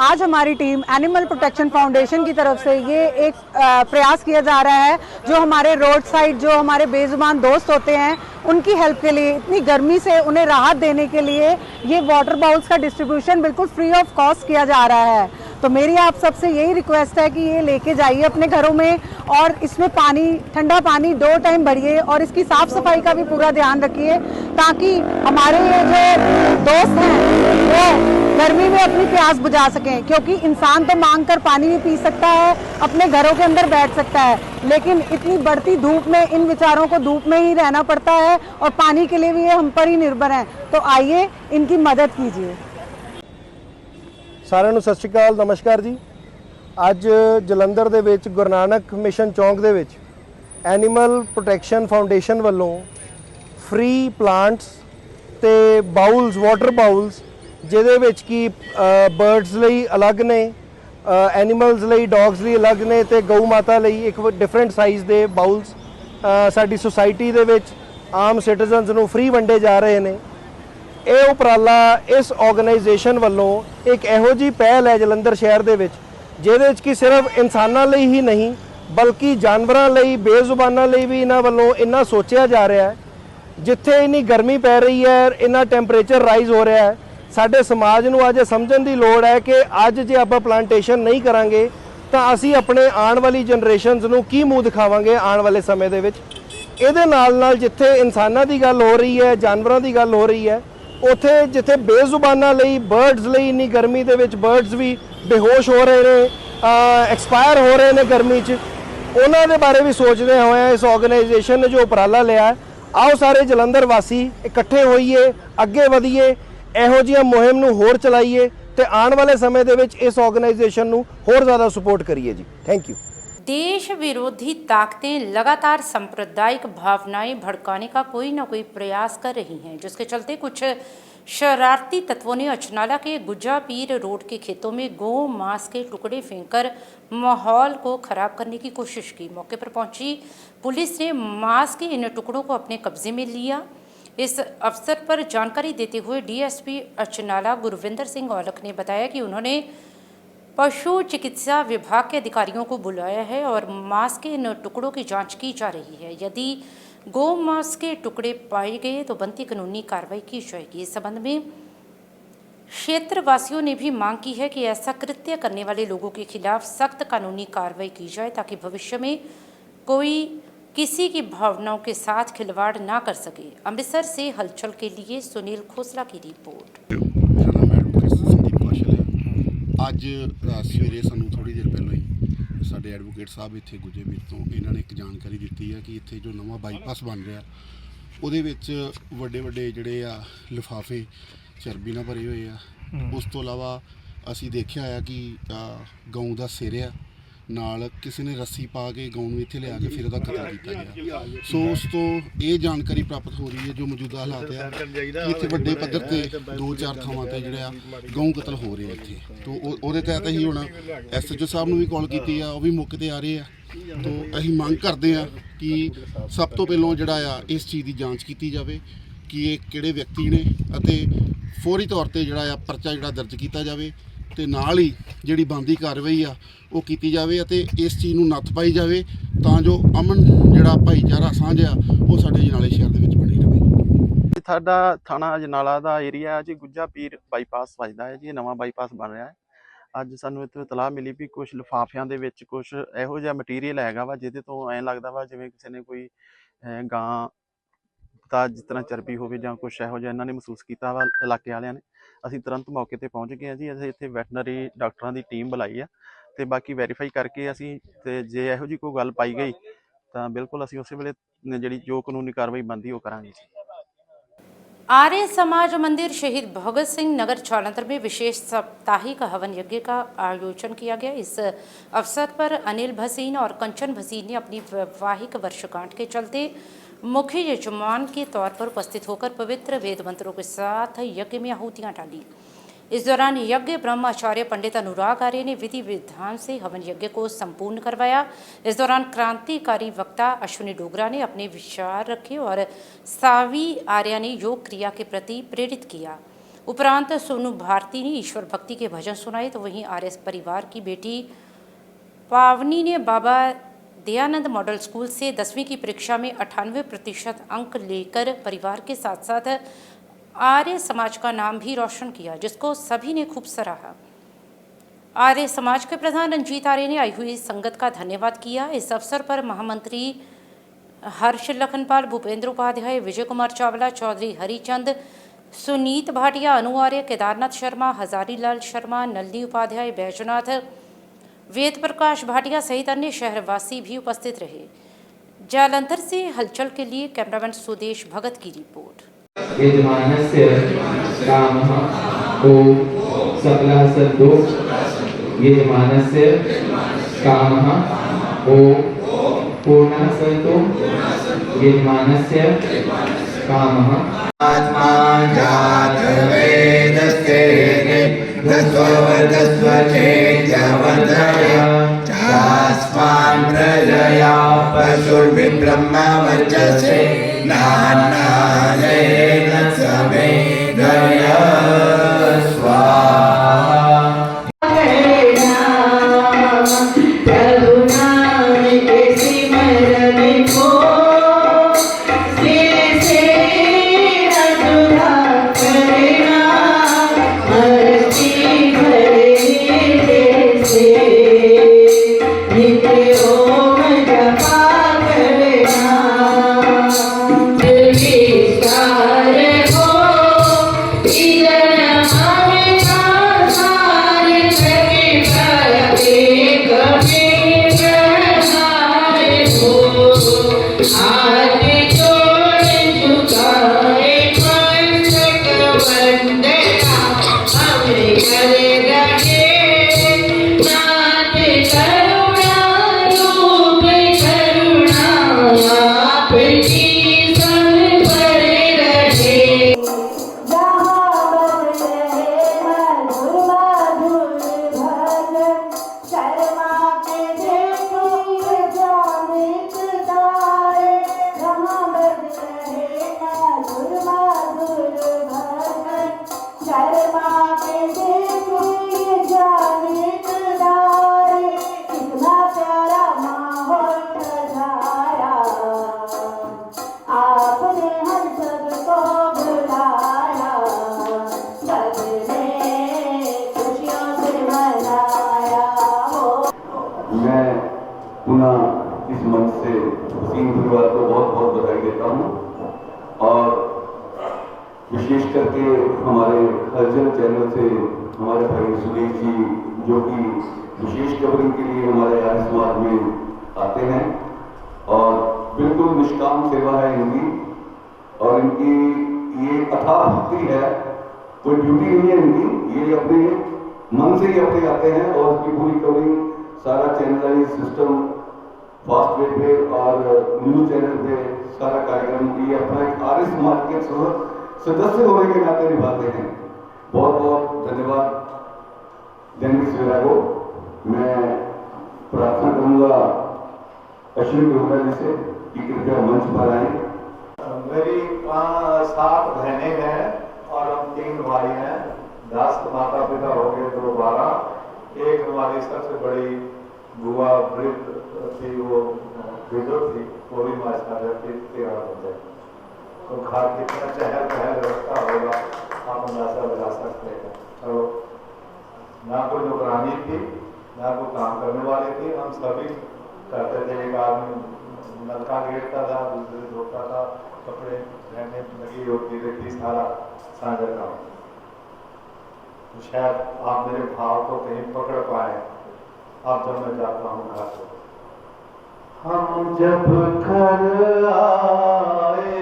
आज हमारी टीम एनिमल प्रोटेक्शन फाउंडेशन की तरफ से ये एक प्रयास किया जा रहा है, जो हमारे रोड साइड जो हमारे बेजुबान दोस्त होते हैं उनकी हेल्प के लिए, इतनी गर्मी से उन्हें राहत देने के लिए ये वाटर बाउल्स का डिस्ट्रीब्यूशन बिल्कुल फ्री ऑफ कॉस्ट किया जा रहा है। तो मेरी आप सबसे यही रिक्वेस्ट है कि ये लेके जाइए अपने घरों में, और इसमें पानी, ठंडा पानी 2 टाइम भरिए और इसकी साफ सफाई का भी पूरा ध्यान रखिए, ताकि हमारे ये जो दोस्त हैं वो गर्मी में अपनी प्यास बुझा सकें। क्योंकि इंसान तो मांग कर पानी भी पी सकता है, अपने घरों के अंदर बैठ सकता है, लेकिन इतनी बढ़ती धूप में इन बेचारों को धूप में ही रहना पड़ता है और पानी के लिए भी ये हम पर ही निर्भर हैं। तो आइए इनकी मदद कीजिए। ਸਾਰਿਆਂ ਨੂੰ ਸਤਿ ਸ਼੍ਰੀ ਅਕਾਲ, ਨਮਸਕਾਰ ਜੀ। ਅੱਜ ਜਲੰਧਰ ਦੇ ਵਿੱਚ ਗੁਰੂ ਨਾਨਕ ਮਿਸ਼ਨ ਚੌਂਕ ਦੇ ਵਿੱਚ ਐਨੀਮਲ ਪ੍ਰੋਟੈਕਸ਼ਨ ਫਾਊਂਡੇਸ਼ਨ ਵੱਲੋਂ ਫ੍ਰੀ ਪਲਾਂਟਸ ਤੇ ਬਾਉਲਸ, ਵਾਟਰ ਬਾਉਲਸ, ਜਿਹਦੇ ਵਿੱਚ ਕਿ ਬਰਡਸ ਲਈ ਅਲੱਗ ਨੇ, ਐਨੀਮਲਸ ਲਈ, ਡੌਗਸ ਲਈ ਅਲੱਗ ਨੇ ਤੇ ਗਊ ਮਾਤਾ ਲਈ ਇੱਕ ਡਿਫਰੈਂਟ ਸਾਈਜ਼ ਦੇ ਬਾਉਲਸ ਸਾਡੀ ਸੁਸਾਇਟੀ ਦੇ ਵਿੱਚ ਆਮ ਸਿਟੀਜ਼ਨਸ ਨੂੰ ਫ੍ਰੀ ਵੰਡੇ ਜਾ ਰਹੇ ਨੇ। ਇਹ ਉਪਰਾਲਾ ਇਸ ਆਰਗੇਨਾਈਜੇਸ਼ਨ ਵੱਲੋਂ ਇੱਕ ਇਹੋ ਜਿਹੀ ਪਹਿਲ ਹੈ ਜਲੰਧਰ ਸ਼ਹਿਰ ਦੇ ਵਿੱਚ, ਜਿਹਦੇ ਵਿੱਚ ਕਿ ਸਿਰਫ ਇਨਸਾਨਾਂ ਲਈ ਹੀ ਨਹੀਂ ਬਲਕਿ ਜਾਨਵਰਾਂ ਲਈ, ਬੇਜ਼ੁਬਾਨਾਂ ਲਈ ਵੀ ਇਹਨਾਂ ਵੱਲੋਂ ਇੰਨਾ ਸੋਚਿਆ ਜਾ ਰਿਹਾ ਹੈ। ਜਿੱਥੇ ਇੰਨੀ ਗਰਮੀ ਪੈ ਰਹੀ ਹੈ, ਇੰਨਾ ਟੈਂਪਰੇਚਰ ਰਾਈਜ਼ ਹੋ ਰਿਹਾ ਹੈ, ਸਾਡੇ ਸਮਾਜ ਨੂੰ ਅੱਜ ਸਮਝਣ ਦੀ ਲੋੜ ਹੈ ਕਿ ਅੱਜ ਜੇ ਆਪਾਂ ਪਲਾਂਟੇਸ਼ਨ ਨਹੀਂ ਕਰਾਂਗੇ ਤਾਂ ਅਸੀਂ ਆਪਣੇ ਆਉਣ ਵਾਲੀ ਜਨਰੇਸ਼ਨਸ ਨੂੰ ਕੀ ਮੂੰਹ ਦਿਖਾਵਾਂਗੇ ਆਉਣ ਵਾਲੇ ਸਮੇਂ ਦੇ ਵਿੱਚ। ਇਹਦੇ ਨਾਲ ਜਿੱਥੇ ਇਨਸਾਨਾਂ ਦੀ ਗੱਲ ਹੋ ਰਹੀ ਹੈ, ਜਾਨਵਰਾਂ ਦੀ ਗੱਲ ਹੋ ਰਹੀ ਹੈ, ਉੱਥੇ ਜਿੱਥੇ ਬੇਜ਼ੁਬਾਨਾਂ ਲਈ, ਬਰਡਸ ਲਈ ਇੰਨੀ ਗਰਮੀ ਦੇ ਵਿੱਚ ਬਰਡਸ ਵੀ ਬੇਹੋਸ਼ ਹੋ ਰਹੇ ਨੇ, ਐਕਸਪਾਇਰ ਹੋ ਰਹੇ ਨੇ ਗਰਮੀ 'ਚ, ਉਹਨਾਂ ਦੇ ਬਾਰੇ ਵੀ ਸੋਚਦੇ ਹੋਏ ਇਸ ਆਰਗੇਨਾਈਜੇਸ਼ਨ ਨੇ ਜੋ ਉਪਰਾਲਾ ਲਿਆ, ਆਓ ਸਾਰੇ ਜਲੰਧਰ ਵਾਸੀ ਇਕੱਠੇ ਹੋਈਏ, ਅੱਗੇ ਵਧੀਏ, ਇਹੋ ਜਿਹੀਆਂ ਮੁਹਿੰਮ ਨੂੰ ਹੋਰ ਚਲਾਈਏ ਤੇ ਆਉਣ ਵਾਲੇ ਸਮੇਂ ਦੇ ਵਿੱਚ ਇਸ ਆਰਗੇਨਾਈਜੇਸ਼ਨ ਨੂੰ ਹੋਰ ज़्यादा सपोर्ट करिए जी। Thank you. देश विरोधी ताकतें लगातार सांप्रदायिक भावनाएं भड़काने का कोई ना कोई प्रयास कर रही हैं, जिसके चलते कुछ शरारती तत्वों ने अचनाला के गुज्जा पीर रोड के खेतों में गौ मांस के टुकड़े फेंककर माहौल को खराब करने की कोशिश की। मौके पर पहुंची पुलिस ने मांस के इन टुकड़ों को अपने कब्जे में लिया। इस अवसर पर जानकारी देते हुए डीएसपी अचनाला गुरविंदर सिंह औलख ने बताया कि उन्होंने पशु चिकित्सा विभाग के अधिकारियों को बुलाया है और मांस के इन टुकड़ों की जांच की जा रही है। यदि गौ मांस के टुकड़े पाए गए तो बनती कानूनी कार्रवाई की जाएगी। इस संबंध में क्षेत्रवासियों ने भी मांग की है कि ऐसा कृत्य करने वाले लोगों के खिलाफ सख्त कानूनी कार्रवाई की जाए ताकि भविष्य में कोई किसी की भावनाओं के साथ खिलवाड़ ना कर सके। अमृतसर से हलचल के लिए सुनील खोसला की रिपोर्ट। ਅੱਜ ਸਵੇਰੇ ਸਾਨੂੰ ਥੋੜੀ ਦੇਰ ਪਹਿਲਾਂ ਹੀ ਸਾਡੇ ਐਡਵੋਕੇਟ ਸਾਹਿਬ ਇੱਥੇ ਗੁੱਜੇ ਮੀਰ ਤੋਂ ਇਹਨਾਂ ਨੇ ਇੱਕ ਜਾਣਕਾਰੀ ਦਿੱਤੀ ਹੈ ਕਿ ਇੱਥੇ ਜੋ ਨਵਾਂ ਬਾਈਪਾਸ ਬਣ ਰਿਹਾ ਉਹਦੇ ਵਿੱਚ ਵੱਡੇ ਵੱਡੇ ਜਿਹੜੇ ਆ ਲਿਫਾਫੇ ਚਰਬੀ ਨਾਲ ਭਰੇ ਹੋਏ ਆ। ਉਸ ਤੋਂ ਇਲਾਵਾ ਅਸੀਂ ਦੇਖਿਆ ਆ ਕਿ ਗਊ ਦਾ ਸਿਰ ਆ, ਨਾਲ ਕਿਸੇ ਨੇ ਰੱਸੀ ਪਾ ਕੇ ਗਊ ਨੂੰ ਇੱਥੇ ਲਿਆ ਕੇ ਫਿਰ ਉਹਦਾ ਕਤਲ ਕੀਤਾ ਗਿਆ। ਸੋ ਉਸ ਤੋਂ ਇਹ ਜਾਣਕਾਰੀ ਪ੍ਰਾਪਤ ਹੋ ਰਹੀ ਹੈ ਜੋ ਮੌਜੂਦਾ ਹਾਲਾਤ ਆ ਕਿ ਇੱਥੇ ਵੱਡੇ ਪੱਧਰ ਤੇ 2-4 ਥਾਵਾਂ ਤੇ ਜਿਹੜੇ ਆ ਗਊ ਕਤਲ ਹੋ ਰਹੇ ਆ ਇੱਥੇ। ਤੋਂ ਉਹਦੇ ਤਹਿਤ ਅਸੀਂ ਹੁਣ ਐਸਐਚਓ ਸਾਹਿਬ ਨੂੰ ਵੀ ਕਾਲ ਕੀਤੀ ਆ, ਉਹ ਵੀ ਮੌਕੇ ਤੇ ਆ ਰਹੇ ਆ। ਤੋਂ ਅਸੀਂ ਮੰਗ ਕਰਦੇ ਆ ਕਿ ਸਭ ਤੋਂ ਪਹਿਲਾਂ ਜਿਹੜਾ ਆ ਇਸ ਚੀਜ਼ ਦੀ ਜਾਂਚ ਕੀਤੀ ਜਾਵੇ ਕਿ ਇਹ ਕਿਹੜੇ ਵਿਅਕਤੀ ਨੇ ਅਤੇ ਫੌਰੀ ਤੌਰ ਤੇ ਜਿਹੜਾ ਆ ਪਰਚਾ ਜਿਹੜਾ ਦਰਜ ਕੀਤਾ ਜਾਵੇ ਤੇ ਨਾਲ ਹੀ ਜਿਹੜੀ ਬਣਦੀ ਕਾਰਵਾਈ ਆ ਉਹ ਕੀਤੀ ਜਾਵੇ ਅਤੇ ਇਸ ਚੀਜ਼ ਨੂੰ ਨੱਥ ਪਾਈ ਜਾਵੇ ਤਾਂ ਜੋ ਅਮਨ ਜਿਹੜਾ ਭਾਈਚਾਰਾ ਸਾਂਝ ਆ ਉਹ ਸਾਡੇ ਅਜਨਾਲੇ ਸ਼ਹਿਰ ਦੇ ਵਿੱਚ ਬਣੀ ਰਹੇ। ਸਾਡਾ ਥਾਣਾ ਅਜਨਾਲਾ ਦਾ ਏਰੀਆ ਜੀ ਗੁੱਜਾ ਪੀਰ ਬਾਈਪਾਸ ਵੱਜਦਾ ਹੈ ਜੀ, ਇਹ ਨਵਾਂ ਬਾਈਪਾਸ ਬਣ ਰਿਹਾ ਹੈ। ਅੱਜ ਸਾਨੂੰ ਇੱਥੋਂ ਇਤਲਾਹ ਮਿਲੀ ਵੀ ਕੁਝ ਲਿਫਾਫਿਆਂ ਦੇ ਵਿੱਚ ਕੁਝ ਇਹੋ ਜਿਹਾ ਮਟੀਰੀਅਲ ਹੈਗਾ ਵਾ ਜਿਹਦੇ ਤੋਂ ਐਂ ਲੱਗਦਾ ਵਾ ਜਿਵੇਂ ਕਿਸੇ ਨੇ ਕੋਈ ਗਾਂ ਦਾ ਜਿਸ ਤਰ੍ਹਾਂ ਚਰਬੀ ਹੋਵੇ ਜਾਂ ਕੁਛ ਇਹੋ ਜਿਹਾ ਇਹਨਾਂ ਨੇ ਮਹਿਸੂਸ ਕੀਤਾ ਵਾ ਇਲਾਕੇ ਵਾਲਿਆਂ ਨੇ। ਅਸੀਂ ਤੁਰੰਤ ਮੌਕੇ ਤੇ ਪਹੁੰਚ ਗਏ ਹਾਂ ਜੀ। ਅਸੀਂ ਇੱਥੇ ਵੈਟਰਨਰੀ ਡਾਕਟਰਾਂ ਦੀ ਟੀਮ ਬੁਲਾਈ ਆ ਤੇ ਬਾਕੀ ਵੈਰੀਫਾਈ ਕਰਕੇ ਅਸੀਂ ਤੇ ਜੇ ਇਹੋ ਜਿਹੀ ਕੋਈ ਗੱਲ ਪਾਈ ਗਈ ਤਾਂ ਬਿਲਕੁਲ ਅਸੀਂ ਉਸੇ ਵੇਲੇ ਜਿਹੜੀ ਜੋ ਕਾਨੂੰਨੀ ਕਾਰਵਾਈ ਬਣਦੀ ਉਹ ਕਰਾਂਗੇ ਜੀ। आर्य समाज मंदिर शहीद भगत सिंह नगर जालंधर में विशेष साप्ताहिक हवन यज्ञ का आयोजन किया गया। इस अवसर पर अनिल भसीन और कंचन भसीन ने अपनी वैवाहिक वर्षगांठ के चलते मुख्य यजमान के तौर पर उपस्थित होकर पवित्र वेद मंत्रों के साथ यज्ञ में आहुतियां डाली। इस दौरान यज्ञ ब्रह्माचार्य पंडित अनुराग आर्य ने विधि विधान से हवन यज्ञ को संपूर्ण करवाया। इस दौरान क्रांतिकारी वक्ता अश्विनी डोगरा ने अपने विचार रखे और सावी आर्य ने योग क्रिया के प्रति प्रेरित किया। उपरांत सोनू भारती ने ईश्वर भक्ति के भजन सुनाए तो वहीं आर्य परिवार की बेटी पावनी ने बाबा दयानंद मॉडल स्कूल से 10वीं की परीक्षा में 98% अंक लेकर परिवार के साथ साथ आर्य समाज का नाम भी रोशन किया, जिसको सभी ने खूब सराहा। आर्य समाज के प्रधान रंजीत आर्य ने आई हुई संगत का धन्यवाद किया। इस अवसर पर महामंत्री हर्ष लखनपाल, भूपेंद्र उपाध्याय, विजय कुमार चावला, चौधरी हरिचंद, सुनीत भाटिया, अनु आर्य, केदारनाथ शर्मा, हजारी लाल शर्मा, नलिनी उपाध्याय, बैजनाथ, वेद प्रकाश भाटिया सहित अन्य शहरवासी भी उपस्थित रहे। जालंधर से हलचल के लिए कैमरामैन सुदेश भगत की रिपोर्ट। यजमानस्य कामः को सकलः सद्दो यजमानस्य कामः ओ पूर्णः सन्तु यजमानस्य कामः आत्मा जातवेदस्य दस्ववर्धस्व चेत्यवर्धया चास्मान् प्रजया पशुर्विब्रह्म वर्चसे नान्नानेन समेधय स्वाहा इस मंच से सिंह परिवार को बहुत बहुत बधाई देता हूँ और विशेष करके हमारे हलचल चैनल से हमारे भाई सुदेश जी जो कि विशेष कवरिंग के लिए हमारे आर्य समाज में आते हैं और बिल्कुल निष्काम सेवा है इनकी और इनकी ये अथाह भक्ति है, कोई ड्यूटी नहीं है इनकी, ये अपने मन से ही अपने आते हैं और उसकी पूरी कवरिंग सारा चैनलाइज सिस्टम फास्ट वे पे और न्यूज चैनल पे सारा कार्यक्रम ये अपना एक आर्य समाज के सदस्य होने के नाते निभाते हैं। बहुत बहुत धन्यवाद दैनिक सवेरा को। मैं प्रार्थना करूंगा अश्विनी गुरुवार जी से कि कृपया मंच पर आए। मेरी 7 बहनें हैं और हम 3 भाई हैं। 10 माता पिता हो गए, 2 12। एक हमारी सबसे बड़ी बुआ वृद्ध थी, वो विधवा थी, वो भी मास्टर थी 13 बंदे। तो घर कितना चहल पहल रास्ता होगा आप अंदाजा लगा सकते हैं। तो ना कोई नौकरानी थी ना कोई काम करने वाली थी, हम सभी करते थे। एक आदमी नलका गिरता था, दूसरे धोता था, कपड़े पहनने लगी होती थी, सारा साझा काम। तो शायद आप मेरे भाव को कहीं पकड़ पाए अब जब मैं जाता हूँ घर को। हम जब घर आए,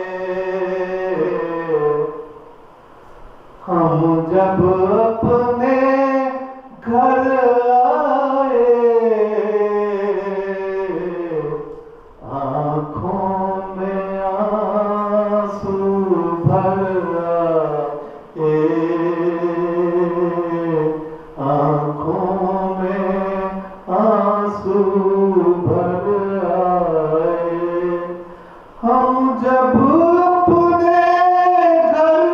हम जब अपने घर आए, आँखों में आंसू भर आए, आँखों में आंसू भर आए। हम जब अपने घर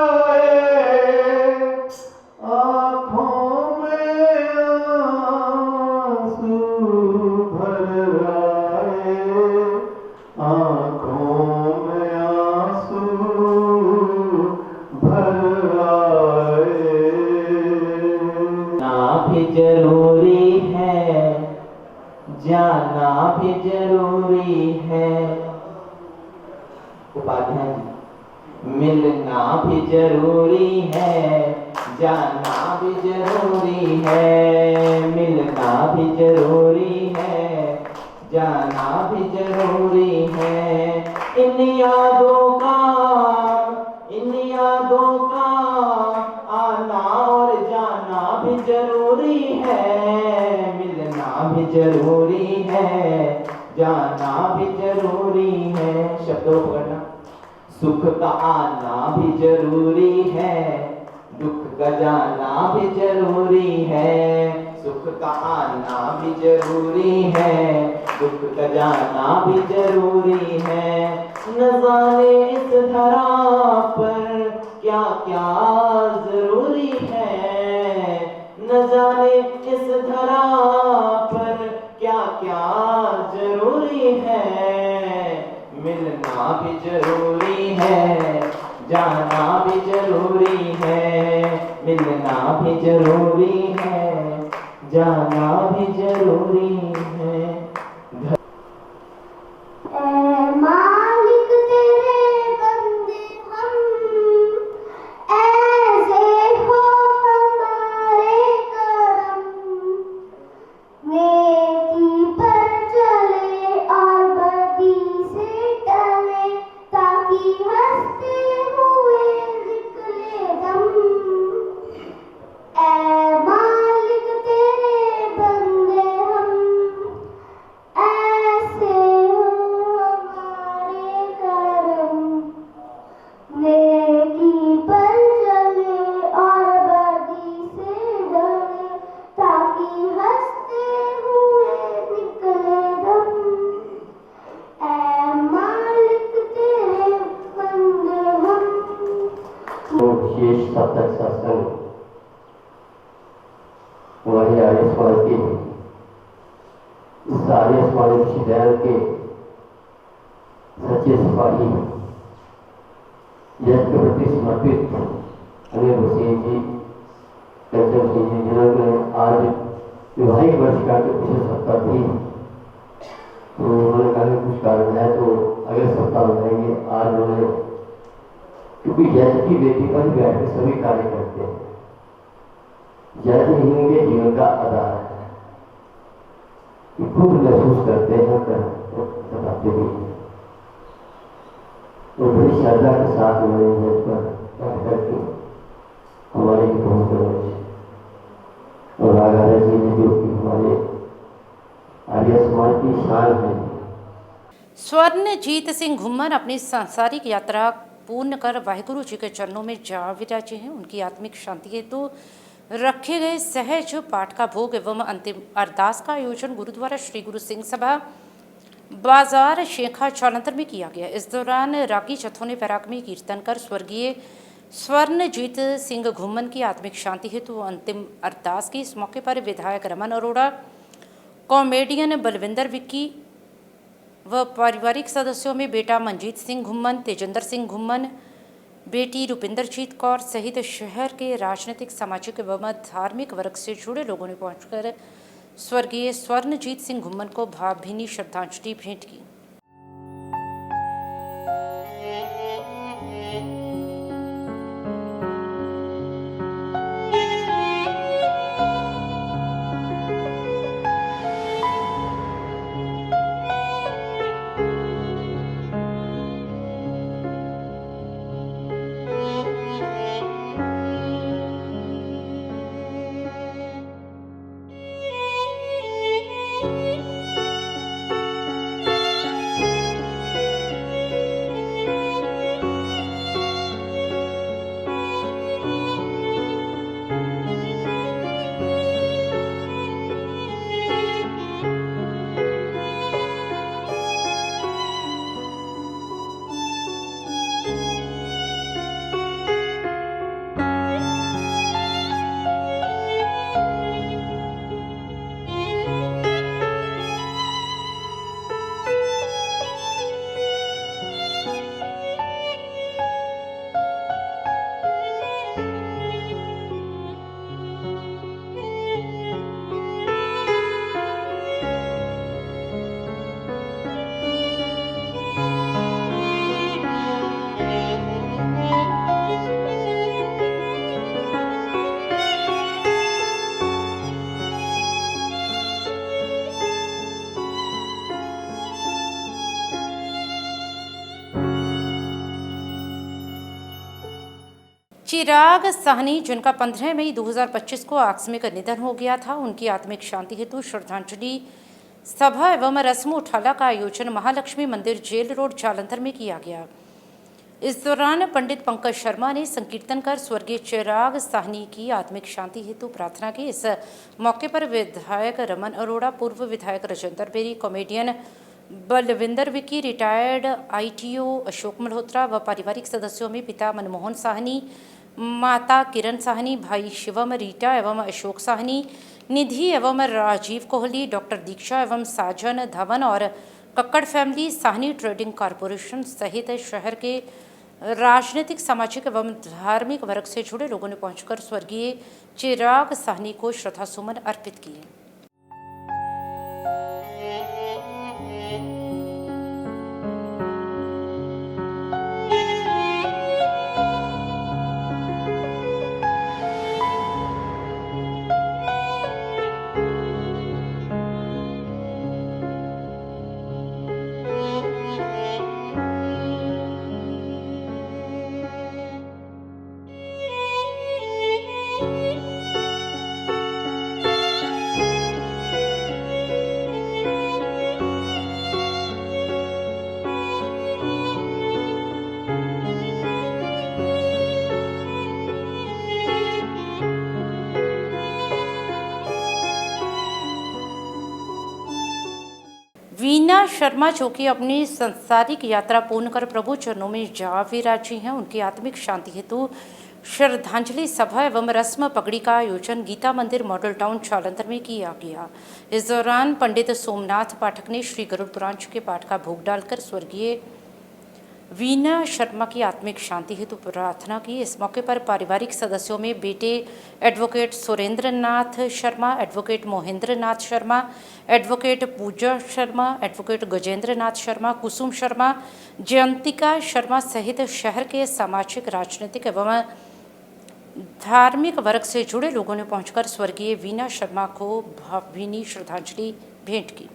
आए, आँखों में आंसू भर आए, आँखों में आंसू भर आए। ना भी जरूरी है, जाना भी जरूरी है। उपाध्याय जी, मिलना भी जरूरी है, जाना भी जरूरी है। मिलना भी जरूरी है, जाना भी जरूरी है। इन यादों का आना और जाना भी जरूरी है। जरूरी है, जाना भी जरूरी है। शब्दों को पकड़ना। सुख का आना भी जरूरी है, दुख का जाना भी जरूरी है। सुख का आना भी जरूरी है, दुख का जाना भी जरूरी है। न जाने इस धरा पर क्या क्या जरूरी है, न जाने इस धरा पर क्या क्या जरूरी है। मिलना भी जरूरी है, जाना भी जरूरी है। मिलना भी जरूरी है, जाना भी जरूरी है। मालिक तेरे बंदे हम, ऐसे हो हमारे करम। नेकी पर चले और बदी से टले, ताकि हंसते हुए निकले दम। ऐ मालिक तेरे बंदे हम, ऐसे हो हमारे करम। नेकी पर चले और बदी से डरे, ताकि हंसते हुए निकले दम। ऐ मालिक तेरे बंदे हम। विशेष सप्तक सत्संग वही आर्य समाज के इस आर्य समाज विश्वविद्यालय के सच्चे सिपाही देश के प्रति समर्पित अनिल हुसैन जी, कंचन सिंह जी, जिन्होंने आज विवाहिक वर्षगांठ के पिछले सप्ताह थी, तो उन्होंने कहा कि कुछ कारण है तो अगले सप्ताह बनाएंगे। आज उन्होंने, क्योंकि जैसे की बेटी पर बैठ के सभी कार्य करते हैं, जैसे ही उनके जीवन का आधार है, खुद महसूस करते हैं बताते भी हैं। तो बड़ी श्रद्धा के साथ उन्होंने जज पर बैठ करके हमारे और राजा जी ने जो कि हमारे आर्य समाज की शान है। स्वर्णजीत सिंह घुम्मन अपनी सांसारिक यात्रा पूर्ण कर वाहिगुरु जी के चरणों में जा विराजे हैं। उनकी आत्मिक शांति हेतु रखे गए सहज पाठ का भोग एवं अंतिम अरदास का आयोजन गुरुद्वारा श्री गुरु सिंह सभा बाजार शेखा जालंधर में किया गया। इस दौरान रागी जत्थों ने पराक्रमी कीर्तन कर स्वर्गीय स्वर्णजीत सिंह घुम्मन की आत्मिक शांति हेतु अंतिम अरदास की। इस मौके पर विधायक रमन अरोड़ा, कॉमेडियन बलविंदर विक्की व पारिवारिक सदस्यों में बेटा मनजीत सिंह घुम्मन, तेजेंद्र सिंह घुम्मन, बेटी रुपिंदरजीत कौर सहित शहर के राजनीतिक, सामाजिक एवं धार्मिक वर्ग से जुड़े लोगों ने पहुंचकर स्वर्गीय स्वर्णजीत सिंह घुम्मन को भावभीनी श्रद्धांजलि भेंट की। चिराग साहनी, जिनका 15 मई 2025 को आकस्मिक निधन हो गया था, उनकी आत्मिक शांति हेतु श्रद्धांजलि सभा एवं रस्म उठाला का आयोजन महालक्ष्मी मंदिर, जेल रोड, जालंधर में किया गया। इस दौरान पंडित पंकज शर्मा ने संकीर्तन कर स्वर्गीय चिराग साहनी की आत्मिक शांति हेतु प्रार्थना की। इस मौके पर विधायक रमन अरोड़ा, पूर्व विधायक Rajendra Beri, comedian Balwinder Vicky, retired ITO Ashok Malhotra व पारिवारिक सदस्यों में पिता मनमोहन साहनी, माता किरण साहनी, भाई शिवम, रीटा एवं अशोक साहनी, निधि एवं राजीव कोहली, डॉक्टर दीक्षा एवं साजन धवन और Kakkar family, Sahni trading corporation सहित शहर के राजनीतिक, सामाजिक एवं धार्मिक वर्ग से जुड़े लोगों ने पहुंचकर स्वर्गीय चिराग साहनी को श्रद्धासुमन अर्पित किए। वीना शर्मा, जो कि अपनी सांसारिक यात्रा पूर्ण कर प्रभु चरणों में जा विराजी हैं, उनकी आत्मिक शांति हेतु श्रद्धांजलि सभा एवं रस्म पगड़ी का आयोजन गीता मंदिर, मॉडल टाउन, जालंधर में किया गया। इस दौरान पंडित सोमनाथ पाठक ने श्री गरुड़ पुराण के पाठ का भोग डालकर स्वर्गीय वीना शर्मा की आत्मिक शांति हेतु प्रार्थना की। इस मौके पर पारिवारिक सदस्यों में बेटे एडवोकेट सुरेंद्र नाथ शर्मा, एडवोकेट मोहेंद्र नाथ शर्मा, एडवोकेट पूजा शर्मा, एडवोकेट गजेंद्र नाथ शर्मा, कुसुम शर्मा, जयंतिका शर्मा सहित शहर के सामाजिक, राजनीतिक एवं धार्मिक वर्ग से जुड़े लोगों ने पहुंचकर स्वर्गीय वीना शर्मा को भावभीनी श्रद्धांजलि भेंट की।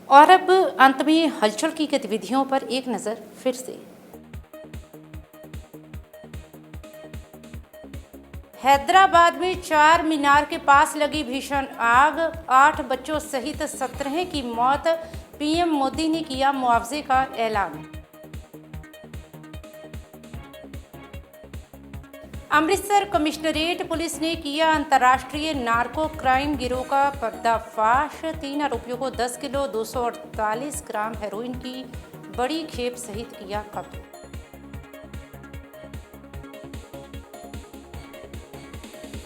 और अब अंत में हलचल की गतिविधियों पर एक नज़र फिर से। हैदराबाद में 4 मीनार के पास लगी भीषण आग, 8 बच्चों सहित 17 की मौत। पीएम मोदी ने किया मुआवजे का ऐलान। अमृतसर कमिश्नरेट पुलिस ने किया अंतर्राष्ट्रीय नार्को क्राइम गिरोह का पर्दाफाश। 3 आरोपियों को 10 किलो 248 ग्राम हेरोइन की बड़ी खेप सहित किया कब्जा।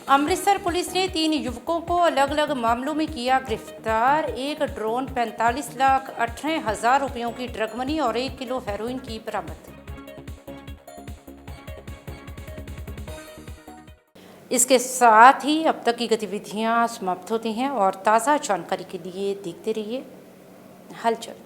अमृतसर पुलिस ने 3 युवकों को अलग अलग मामलों में किया गिरफ्तार। एक ड्रोन, 45,18,000 रुपयों की ड्रग मनी और 1 किलो हेरोइन की बरामद। इसके साथ ही अब तक की गतिविधियां समाप्त होती हैं और ताज़ा जानकारी के लिए देखते रहिए हलचल।